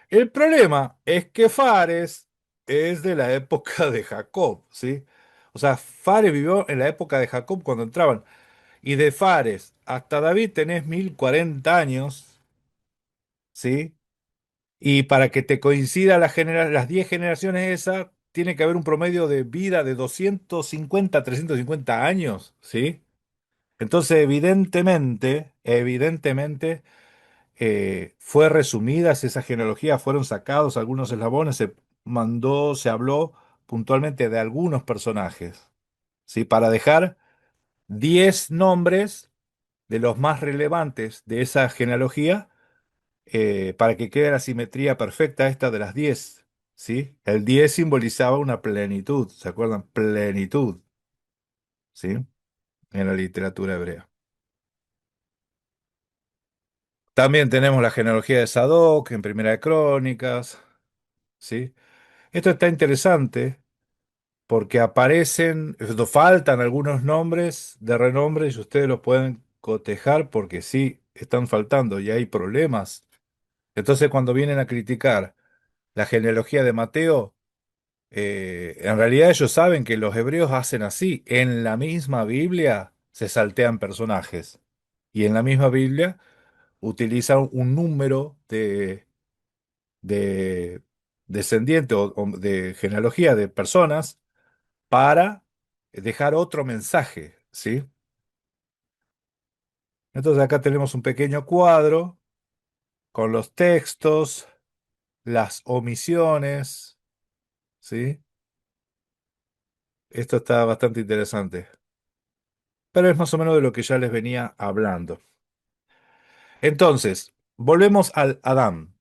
El problema es que Fares es de la época de Jacob, ¿sí? O sea, Fares vivió en la época de Jacob cuando entraban. Y de Fares hasta David tenés 1040 años, ¿sí? Y para que te coincida las 10 generaciones esas, tiene que haber un promedio de vida de 250 350 años, ¿sí? Entonces, evidentemente, fue resumidas esas genealogías, fueron sacados algunos eslabones, se habló puntualmente de algunos personajes, ¿sí? Para dejar 10 nombres de los más relevantes de esa genealogía, para que quede la simetría perfecta esta de las 10, ¿sí? El 10 simbolizaba una plenitud, ¿se acuerdan? Plenitud, ¿sí? En la literatura hebrea. También tenemos la genealogía de Sadoc en Primera de Crónicas, ¿sí? Esto está interesante porque faltan algunos nombres de renombre y ustedes los pueden cotejar porque sí, están faltando y hay problemas. Entonces, cuando vienen a criticar la genealogía de Mateo, en realidad ellos saben que los hebreos hacen así. En la misma Biblia se saltean personajes y en la misma Biblia utilizan un número de descendiente o de genealogía de personas para dejar otro mensaje, ¿sí? Entonces acá tenemos un pequeño cuadro con los textos, las omisiones, ¿sí? Esto está bastante interesante, pero es más o menos de lo que ya les venía hablando. Entonces, volvemos al Adán.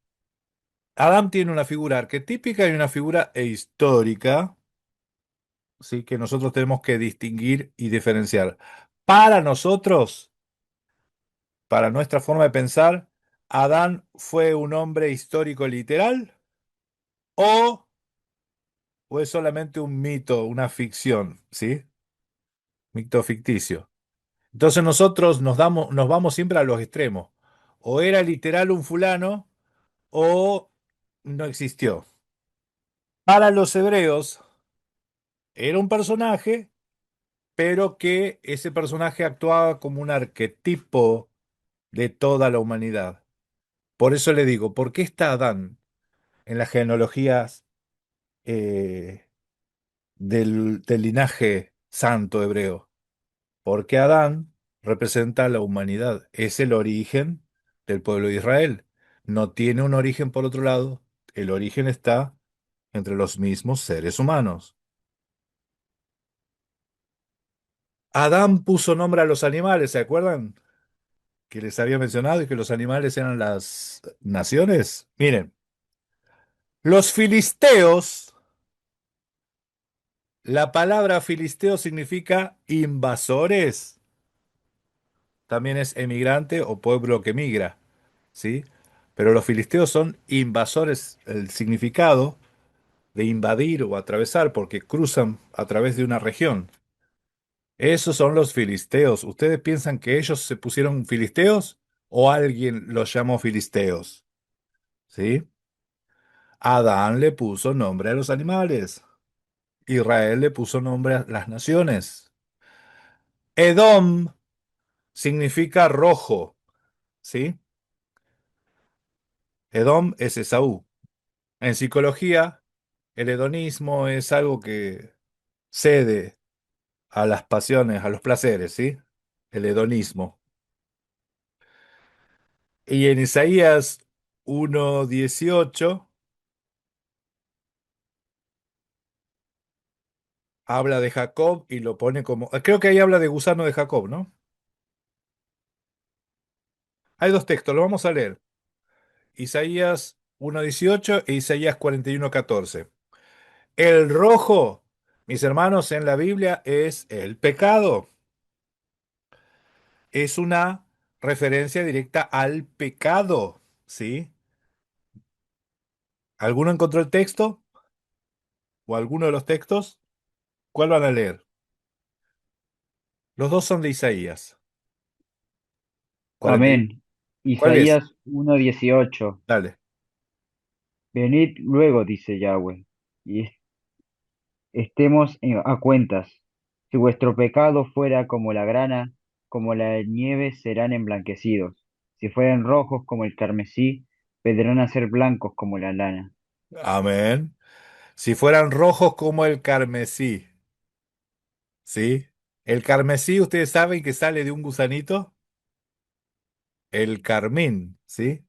Adán tiene una figura arquetípica y una figura histórica, ¿sí? Que nosotros tenemos que distinguir y diferenciar. Para nosotros, para nuestra forma de pensar, ¿Adán fue un hombre histórico literal o es solamente un mito, una ficción, ¿sí? Mito ficticio. Entonces nosotros nos vamos siempre a los extremos. O era literal un fulano o no existió. Para los hebreos era un personaje, pero que ese personaje actuaba como un arquetipo de toda la humanidad. Por eso le digo, ¿por qué está Adán en las genealogías eh, del linaje santo hebreo? Porque Adán representa a la humanidad, es el origen del pueblo de Israel. No tiene un origen por otro lado, el origen está entre los mismos seres humanos. Adán puso nombre a los animales, ¿se acuerdan? Que les había mencionado y que los animales eran las naciones. Miren, los filisteos, la palabra filisteo significa invasores, también es emigrante o pueblo que migra, ¿sí? Pero los filisteos son invasores, el significado de invadir o atravesar, porque cruzan a través de una región. Esos son los filisteos. ¿Ustedes piensan que ellos se pusieron filisteos o alguien los llamó filisteos? ¿Sí? Adán le puso nombre a los animales. Israel le puso nombre a las naciones. Edom significa rojo, ¿sí? Edom es Esaú. En psicología, el hedonismo es algo que cede a las pasiones, a los placeres, ¿sí? El hedonismo. Y en Isaías 1:18 habla de Jacob y lo pone como... Creo que ahí habla de gusano de Jacob, ¿no? Hay dos textos, lo vamos a leer. Isaías 1:18 e Isaías 41:14. El rojo, mis hermanos, en la Biblia es el pecado. Es una referencia directa al pecado, ¿sí? ¿Alguno encontró el texto o alguno de los textos? ¿Cuál van a leer? Los dos son de Isaías. 40 Amén. ¿Cuál es? Isaías 1:18. Dale. Venid luego, dice Yahweh, y estemos a cuentas. Si vuestro pecado fuera como la grana, como la nieve serán emblanquecidos. Si fueren rojos como el carmesí, vendrán a ser blancos como la lana. Amén. Si fueran rojos como el carmesí, ¿sí? El carmesí, ustedes saben que sale de un gusanito, el carmín, ¿sí?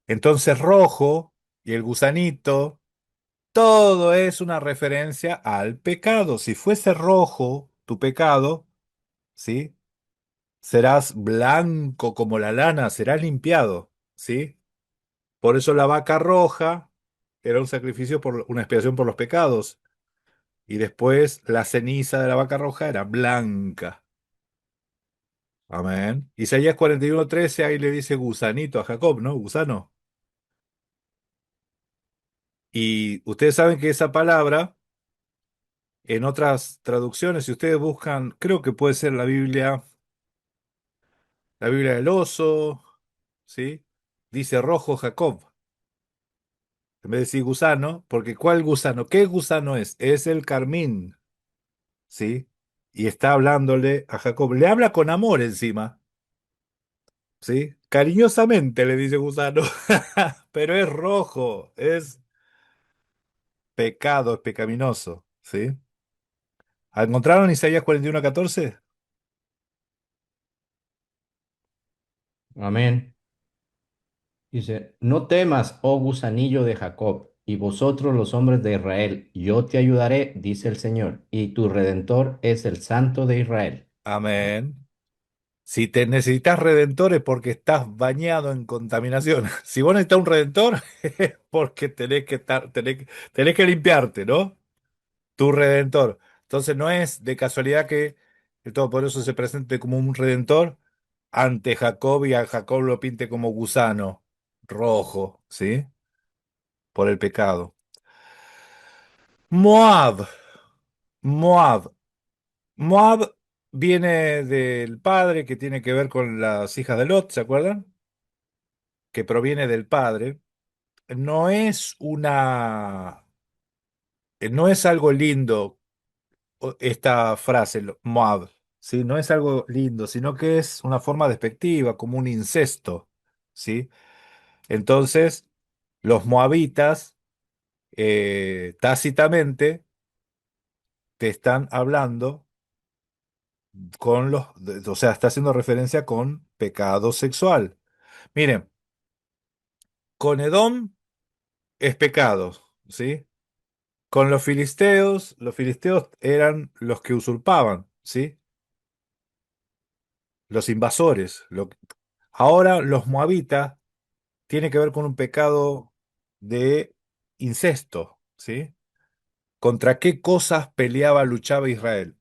Entonces rojo y el gusanito, todo es una referencia al pecado. Si fuese rojo tu pecado, ¿sí? Serás blanco como la lana, serás limpiado, ¿sí? Por eso la vaca roja era un sacrificio por una expiación por los pecados. Y después la ceniza de la vaca roja era blanca. Amén. Isaías 41:13 ahí le dice gusanito a Jacob, ¿no? Gusano. Y ustedes saben que esa palabra, en otras traducciones, si ustedes buscan, creo que puede ser la Biblia del oso, ¿sí? Dice rojo Jacob, en vez de decir gusano, porque ¿cuál gusano? ¿Qué gusano es? Es el carmín, ¿sí? Y está hablándole a Jacob. Le habla con amor encima, ¿sí? Cariñosamente le dice gusano, pero es rojo, es pecado, es pecaminoso, ¿sí? ¿Encontraron Isaías 41:14? Amén. Dice, no temas, oh gusanillo de Jacob, y vosotros los hombres de Israel, yo te ayudaré, dice el Señor, y tu redentor es el Santo de Israel. Amén. Si te necesitas redentores porque estás bañado en contaminación. Si vos necesitas un redentor, es porque tenés que limpiarte, ¿no? Tu redentor. Entonces no es de casualidad que el Todopoderoso se presente como un redentor ante Jacob y a Jacob lo pinte como gusano rojo, ¿sí? Por el pecado. Moab. Moab. Moab viene del padre que tiene que ver con las hijas de Lot, ¿se acuerdan? Que proviene del padre. No es no es algo lindo esta frase, Moab, ¿sí? No es algo lindo, sino que es una forma despectiva, como un incesto, ¿sí? Entonces, los moabitas, tácitamente, te están hablando o sea, está haciendo referencia con pecado sexual. Miren, con Edom es pecado, ¿sí? Con los filisteos eran los que usurpaban, ¿sí? Los invasores. Ahora los moabitas tiene que ver con un pecado de incesto, ¿sí? ¿Contra qué cosas peleaba, luchaba Israel?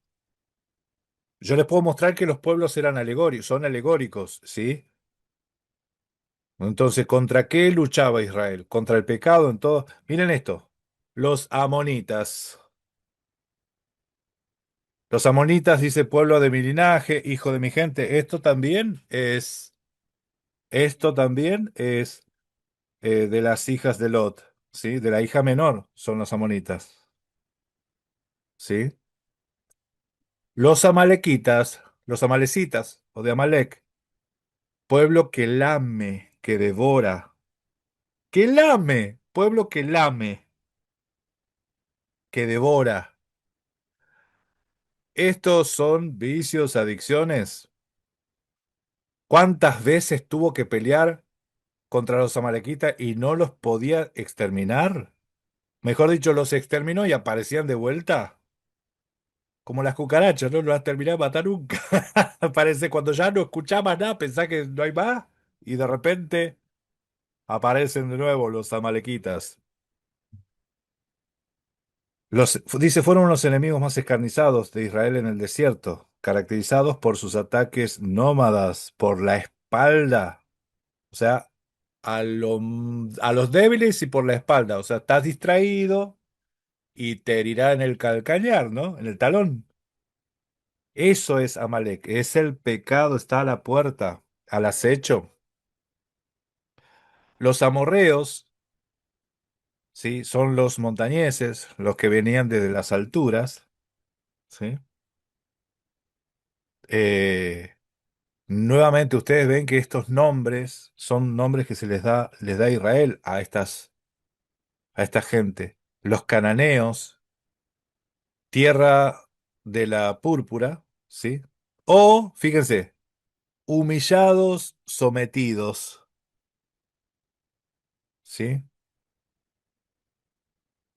Yo les puedo mostrar que los pueblos eran alegóricos, son alegóricos, ¿sí? Entonces, ¿contra qué luchaba Israel? Contra el pecado en todo. Miren esto, los amonitas. Los amonitas, dice pueblo de mi linaje, hijo de mi gente. Esto también es de las hijas de Lot, ¿sí? De la hija menor son los amonitas, ¿sí? Los amalequitas, los amalecitas o de Amalek, pueblo que lame, pueblo que lame, que devora. Estos son vicios, adicciones. ¿Cuántas veces tuvo que pelear contra los amalequitas y no los podía exterminar? Mejor dicho, los exterminó y aparecían de vuelta. Como las cucarachas, no las terminé de matar nunca. Parece cuando ya no escuchabas nada, pensás que no hay más, y de repente aparecen de nuevo los amalequitas. Dice, fueron los enemigos más escarnizados de Israel en el desierto, caracterizados por sus ataques nómadas por la espalda, o sea, a los débiles y por la espalda, o sea, estás distraído y te herirá en el calcañar, ¿no? En el talón. Eso es Amalek, es el pecado, está a la puerta, al acecho. Los amorreos, ¿sí? Son los montañeses, los que venían desde las alturas, ¿sí? Eh, Nuevamente ustedes ven que estos nombres son nombres que les da Israel a esta gente. los cananeos, tierra de la púrpura, ¿sí? O, fíjense, humillados, sometidos, ¿sí?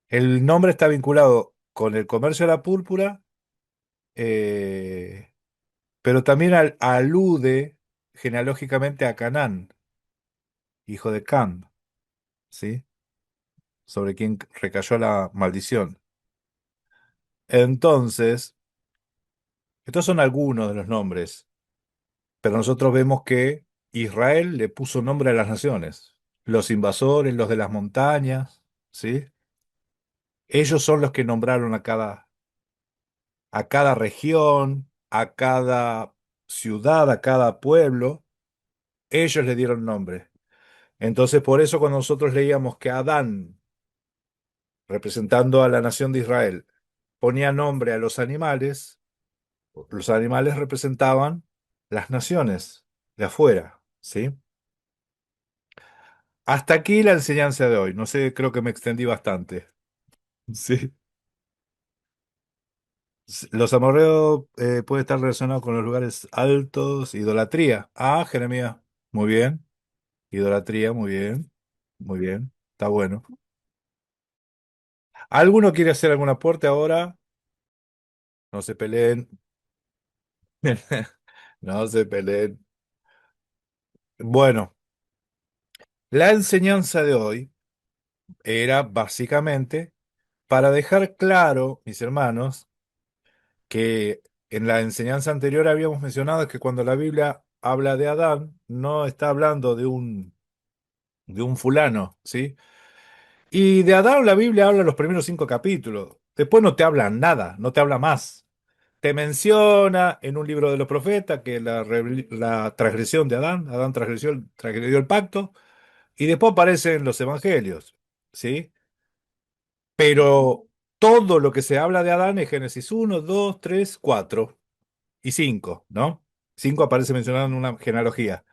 El nombre está vinculado con el comercio de la púrpura, eh, pero también alude genealógicamente a Canaán, hijo de Cam, ¿sí? Sobre quien recayó la maldición. Entonces, estos son algunos de los nombres, pero nosotros vemos que Israel le puso nombre a las naciones, los invasores, los de las montañas, ¿sí? Ellos son los que nombraron a cada región, a cada ciudad, a cada pueblo, ellos le dieron nombre. Entonces, por eso cuando nosotros leíamos que Adán, representando a la nación de Israel, ponía nombre a los animales representaban las naciones de afuera, ¿sí? Hasta aquí la enseñanza de hoy. No sé, creo que me extendí bastante. Sí. Los amorreos puede estar relacionados con los lugares altos, idolatría. Ah, Jeremías. Muy bien. Idolatría, muy bien. Muy bien. Está bueno. ¿Alguno quiere hacer algún aporte ahora? No se peleen. No se peleen. Bueno, la enseñanza de hoy era básicamente para dejar claro, mis hermanos, que en la enseñanza anterior habíamos mencionado que cuando la Biblia habla de Adán, no está hablando de un fulano, ¿sí? Y de Adán la Biblia habla los primeros 5 capítulos. Después no te habla nada, no te habla más. Te menciona en un libro de los profetas que la transgresión de Adán, Adán transgredió el pacto, y después aparece en los evangelios, ¿sí? Pero todo lo que se habla de Adán es Génesis 1, 2, 3, 4 y 5, ¿no? 5 aparece mencionado en una genealogía.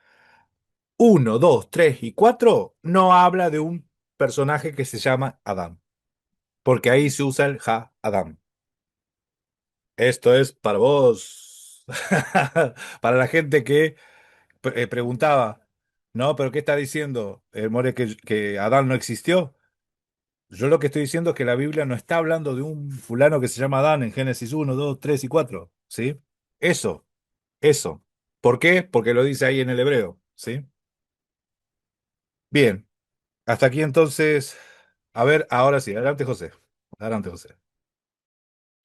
1, 2, 3 y 4 no habla de un personaje que se llama Adán, porque ahí se usa el Adán. Esto es para vos, para la gente que preguntaba, ¿no? ¿Pero qué está diciendo el More que Adán no existió? Yo lo que estoy diciendo es que la Biblia no está hablando de un fulano que se llama Adán en Génesis 1, 2, 3 y 4, ¿sí? Eso, eso. ¿Por qué? Porque lo dice ahí en el hebreo, ¿sí? Bien, hasta aquí entonces. A ver, ahora sí, adelante José. Adelante José.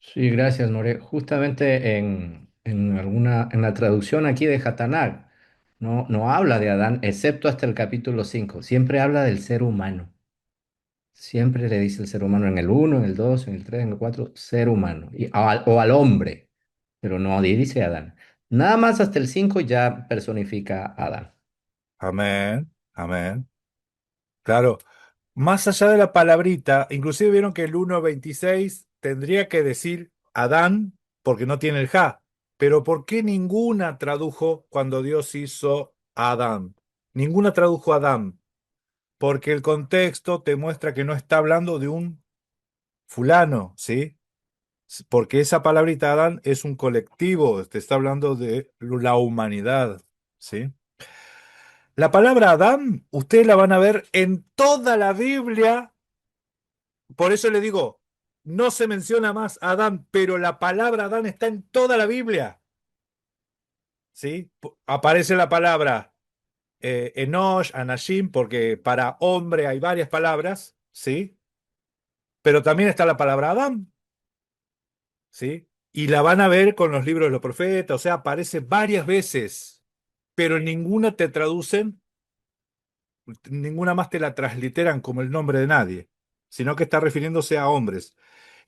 Sí, gracias, More. Justamente en la traducción aquí de Hatanag, no habla de Adán, excepto hasta el capítulo 5. Siempre habla del ser humano. Siempre le dice el ser humano en el uno, en el 2, en el 3, en el 4, ser humano. O al hombre, pero no dice Adán. Nada más hasta el 5 ya personifica a Adán. Amén, amén. Claro, más allá de la palabrita, inclusive vieron que el 1:26 tendría que decir Adán porque no tiene el pero ¿por qué ninguna tradujo cuando Dios hizo a Adán? Ninguna tradujo a Adán, porque el contexto te muestra que no está hablando de un fulano, ¿sí? Porque esa palabrita Adán es un colectivo, te está hablando de la humanidad, ¿sí? La palabra Adán, ustedes la van a ver en toda la Biblia. Por eso le digo, no se menciona más Adán, pero la palabra Adán está en toda la Biblia, ¿sí? Aparece la palabra Enosh, Anashim, porque para hombre hay varias palabras, ¿sí? Pero también está la palabra Adán, ¿sí? Y la van a ver con los libros de los profetas, o sea, aparece varias veces, pero ninguna te traducen, ninguna más te la transliteran como el nombre de nadie, sino que está refiriéndose a hombres.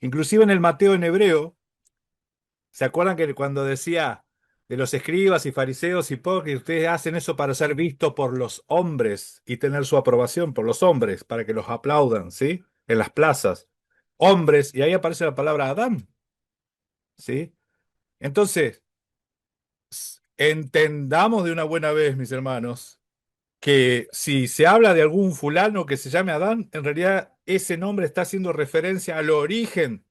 Inclusive en el Mateo en hebreo, ¿se acuerdan que cuando decía de los escribas y fariseos hipócritas, ustedes hacen eso para ser vistos por los hombres y tener su aprobación por los hombres, para que los aplaudan, ¿sí? En las plazas. Hombres, y ahí aparece la palabra Adán, ¿sí? Entonces, entendamos de una buena vez, mis hermanos, que si se habla de algún fulano que se llame Adán, en realidad ese nombre está haciendo referencia al origen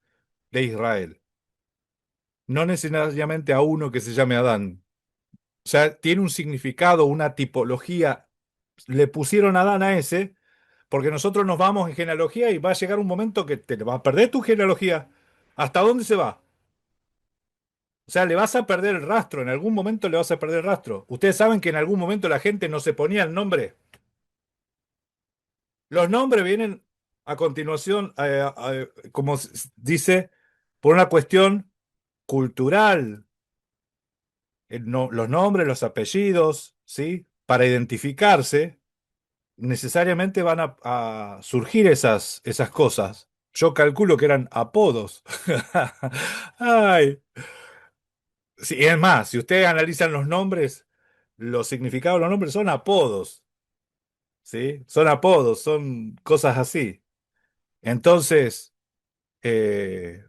de Israel, no necesariamente a uno que se llame Adán. O sea, tiene un significado, una tipología. Le pusieron Adán a ese, porque nosotros nos vamos en genealogía y va a llegar un momento que te va a perder tu genealogía. ¿Hasta dónde se va? O sea, le vas a perder el rastro, en algún momento le vas a perder el rastro. Ustedes saben que en algún momento la gente no se ponía el nombre. Los nombres vienen a continuación, como dice, por una cuestión cultural. Los nombres, los apellidos, ¿sí? Para identificarse, necesariamente van a surgir esas cosas. Yo calculo que eran apodos. Ay. Sí, es más, si ustedes analizan los nombres, los significados de los nombres son apodos, ¿sí? Son apodos, son cosas así. Entonces, eh,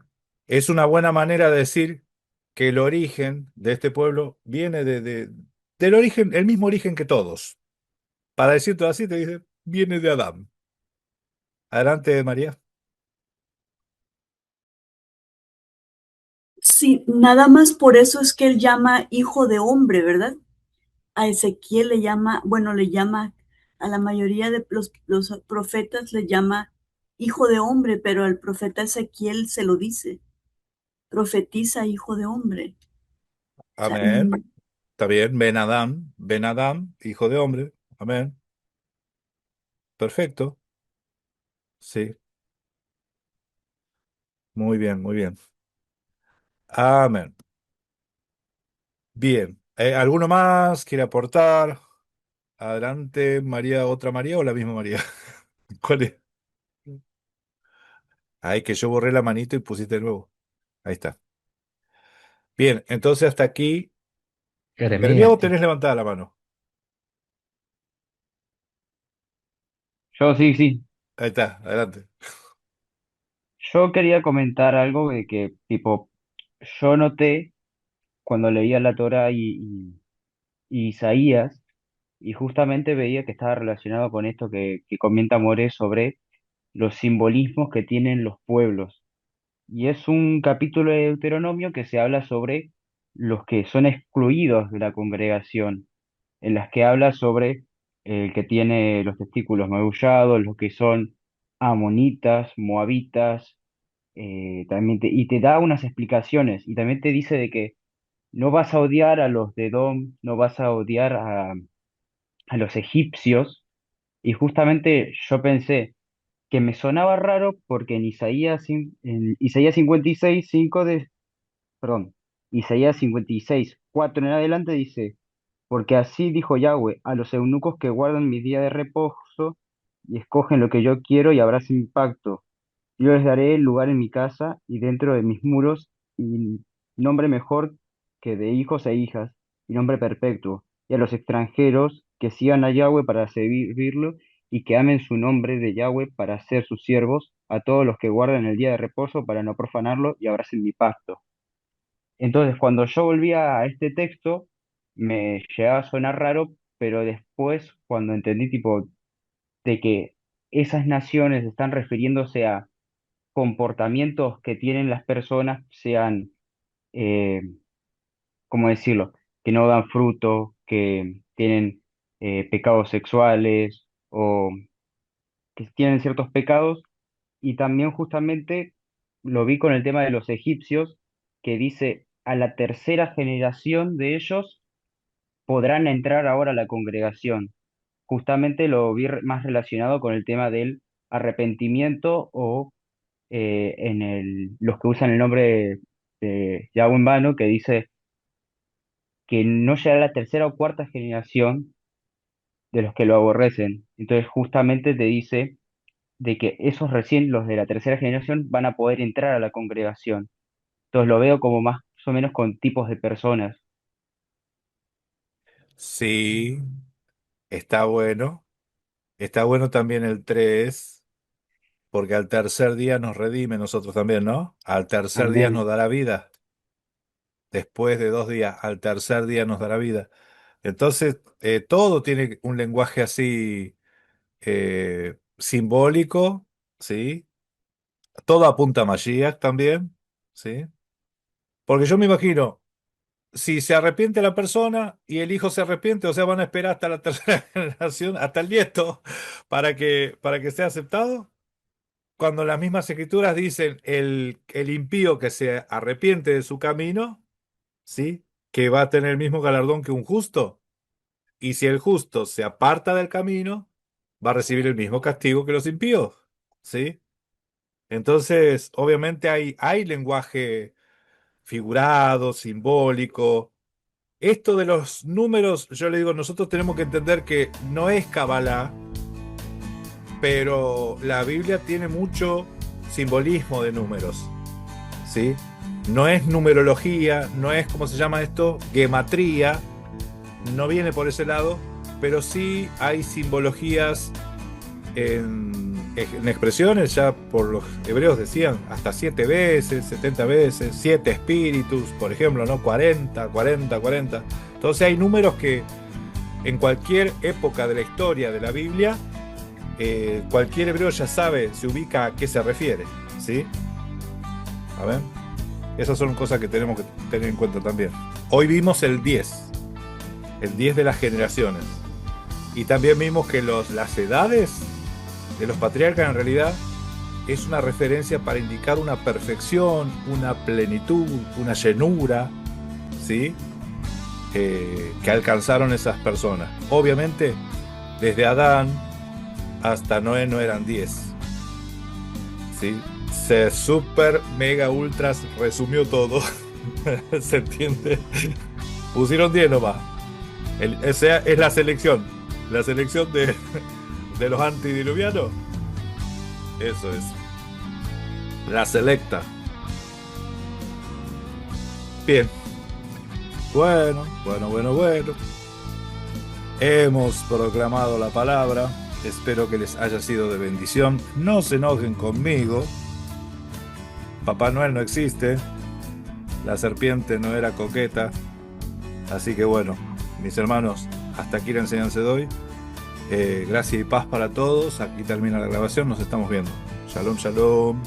es una buena manera de decir que el origen de este pueblo viene del origen, el mismo origen que todos. Para decirlo así, te dice, viene de Adán. Adelante, María. Sí, nada más por eso es que él llama hijo de hombre, ¿verdad? A Ezequiel le llama, bueno, le llama, a la mayoría de los profetas le llama hijo de hombre, pero al profeta Ezequiel se lo dice, profetiza hijo de hombre. O sea, Amén. Está bien, Ben Adán, hijo de hombre. Amén. Perfecto. Sí, muy bien, muy bien. Amén. Bien. ¿Alguno más quiere aportar? Adelante, María, otra María o la misma María. ¿Cuál es? Ay, que yo borré la manito y pusiste de nuevo. Ahí está. Bien, entonces hasta aquí. Jeremías, Jeremías, vos tenés levantada la mano. Yo sí, sí. Ahí está, adelante. Yo quería comentar algo de que, tipo, yo noté cuando leía la Torá y Isaías, y justamente veía que estaba relacionado con esto que comenta More sobre los simbolismos que tienen los pueblos. Y es un capítulo de Deuteronomio que se habla sobre los que son excluidos de la congregación, en las que habla sobre el que tiene los testículos magullados, los que son amonitas, moabitas, y te da unas explicaciones y también te dice de que no vas a odiar a los de Edom, no vas a odiar a los egipcios, y justamente yo pensé que me sonaba raro porque en Isaías 56 5 perdón, Isaías 56 4 en adelante dice, porque así dijo Yahweh, a los eunucos que guardan mi día de reposo y escogen lo que yo quiero y abracen mi pacto. Yo les daré lugar en mi casa y dentro de mis muros, y nombre mejor que de hijos e hijas, y nombre perpetuo. Y a los extranjeros que sigan a Yahweh para servirlo y que amen su nombre de Yahweh para ser sus siervos, a todos los que guardan el día de reposo para no profanarlo y abracen mi pacto. Entonces, cuando yo volvía a este texto, me llegaba a sonar raro, pero después, cuando entendí tipo de que esas naciones están refiriéndose a comportamientos que tienen las personas, sean, eh, ¿cómo decirlo?, que no dan fruto, que tienen pecados sexuales o que tienen ciertos pecados. Y también justamente lo vi con el tema de los egipcios, que dice, a la tercera generación de ellos podrán entrar ahora a la congregación. Justamente lo vi más relacionado con el tema del arrepentimiento o los que usan el nombre de Yahweh en vano, que dice que no llegará la tercera o cuarta generación de los que lo aborrecen. Entonces justamente te dice de que esos recién, los de la tercera generación, van a poder entrar a la congregación. Entonces lo veo como más o menos con tipos de personas. Sí, está bueno. Está bueno también el 3 porque al tercer día nos redime nosotros también, ¿no? Al tercer día nos Amén. dará vida. Después de 2 días, al tercer día nos dará vida. Entonces, todo tiene un lenguaje así simbólico ¿sí? Todo apunta a Mashiach también, ¿sí? Porque yo me imagino, si se arrepiente la persona y el hijo se arrepiente, o sea, van a esperar hasta la tercera generación, hasta el nieto, para que sea aceptado. Cuando las mismas escrituras dicen el impío que se arrepiente de su camino, ¿sí? Que va a tener el mismo galardón que un justo. Y si el justo se aparta del camino, va a recibir el mismo castigo que los impíos, ¿sí? Entonces, obviamente hay lenguaje figurado, simbólico. Esto de los números, yo le digo, nosotros tenemos que entender que no es Kabbalah, pero la Biblia tiene mucho simbolismo de números, ¿sí? No es numerología, no es, ¿cómo se llama esto? Gematría, no viene por ese lado, pero sí hay simbologías en expresiones, ya por los hebreos decían hasta 7 veces, 70 veces, 7 espíritus, por ejemplo, ¿no? 40, 40, 40. Entonces hay números que en cualquier época de la historia de la Biblia, cualquier hebreo ya sabe, se ubica a qué se refiere, ¿sí? A ver, esas son cosas que tenemos que tener en cuenta también. Hoy vimos el 10 de las generaciones, y también vimos que las edades de los patriarcas en realidad es una referencia para indicar una perfección, una plenitud, una llenura, ¿sí? Que alcanzaron esas personas. Obviamente, desde Adán hasta Noé no eran 10, ¿sí? Se super, mega, ultras resumió todo. ¿Se entiende? Pusieron 10 nomás. Esa es la selección de los antidiluvianos. Eso es la selecta. Bien, bueno. Hemos proclamado la palabra. Espero que les haya sido de bendición. No se enojen conmigo. Papá Noel no existe. La serpiente no era coqueta. Así que bueno, mis hermanos, hasta aquí la enseñanza de hoy. Gracia y paz para todos. Aquí termina la grabación. Nos estamos viendo. Shalom, shalom.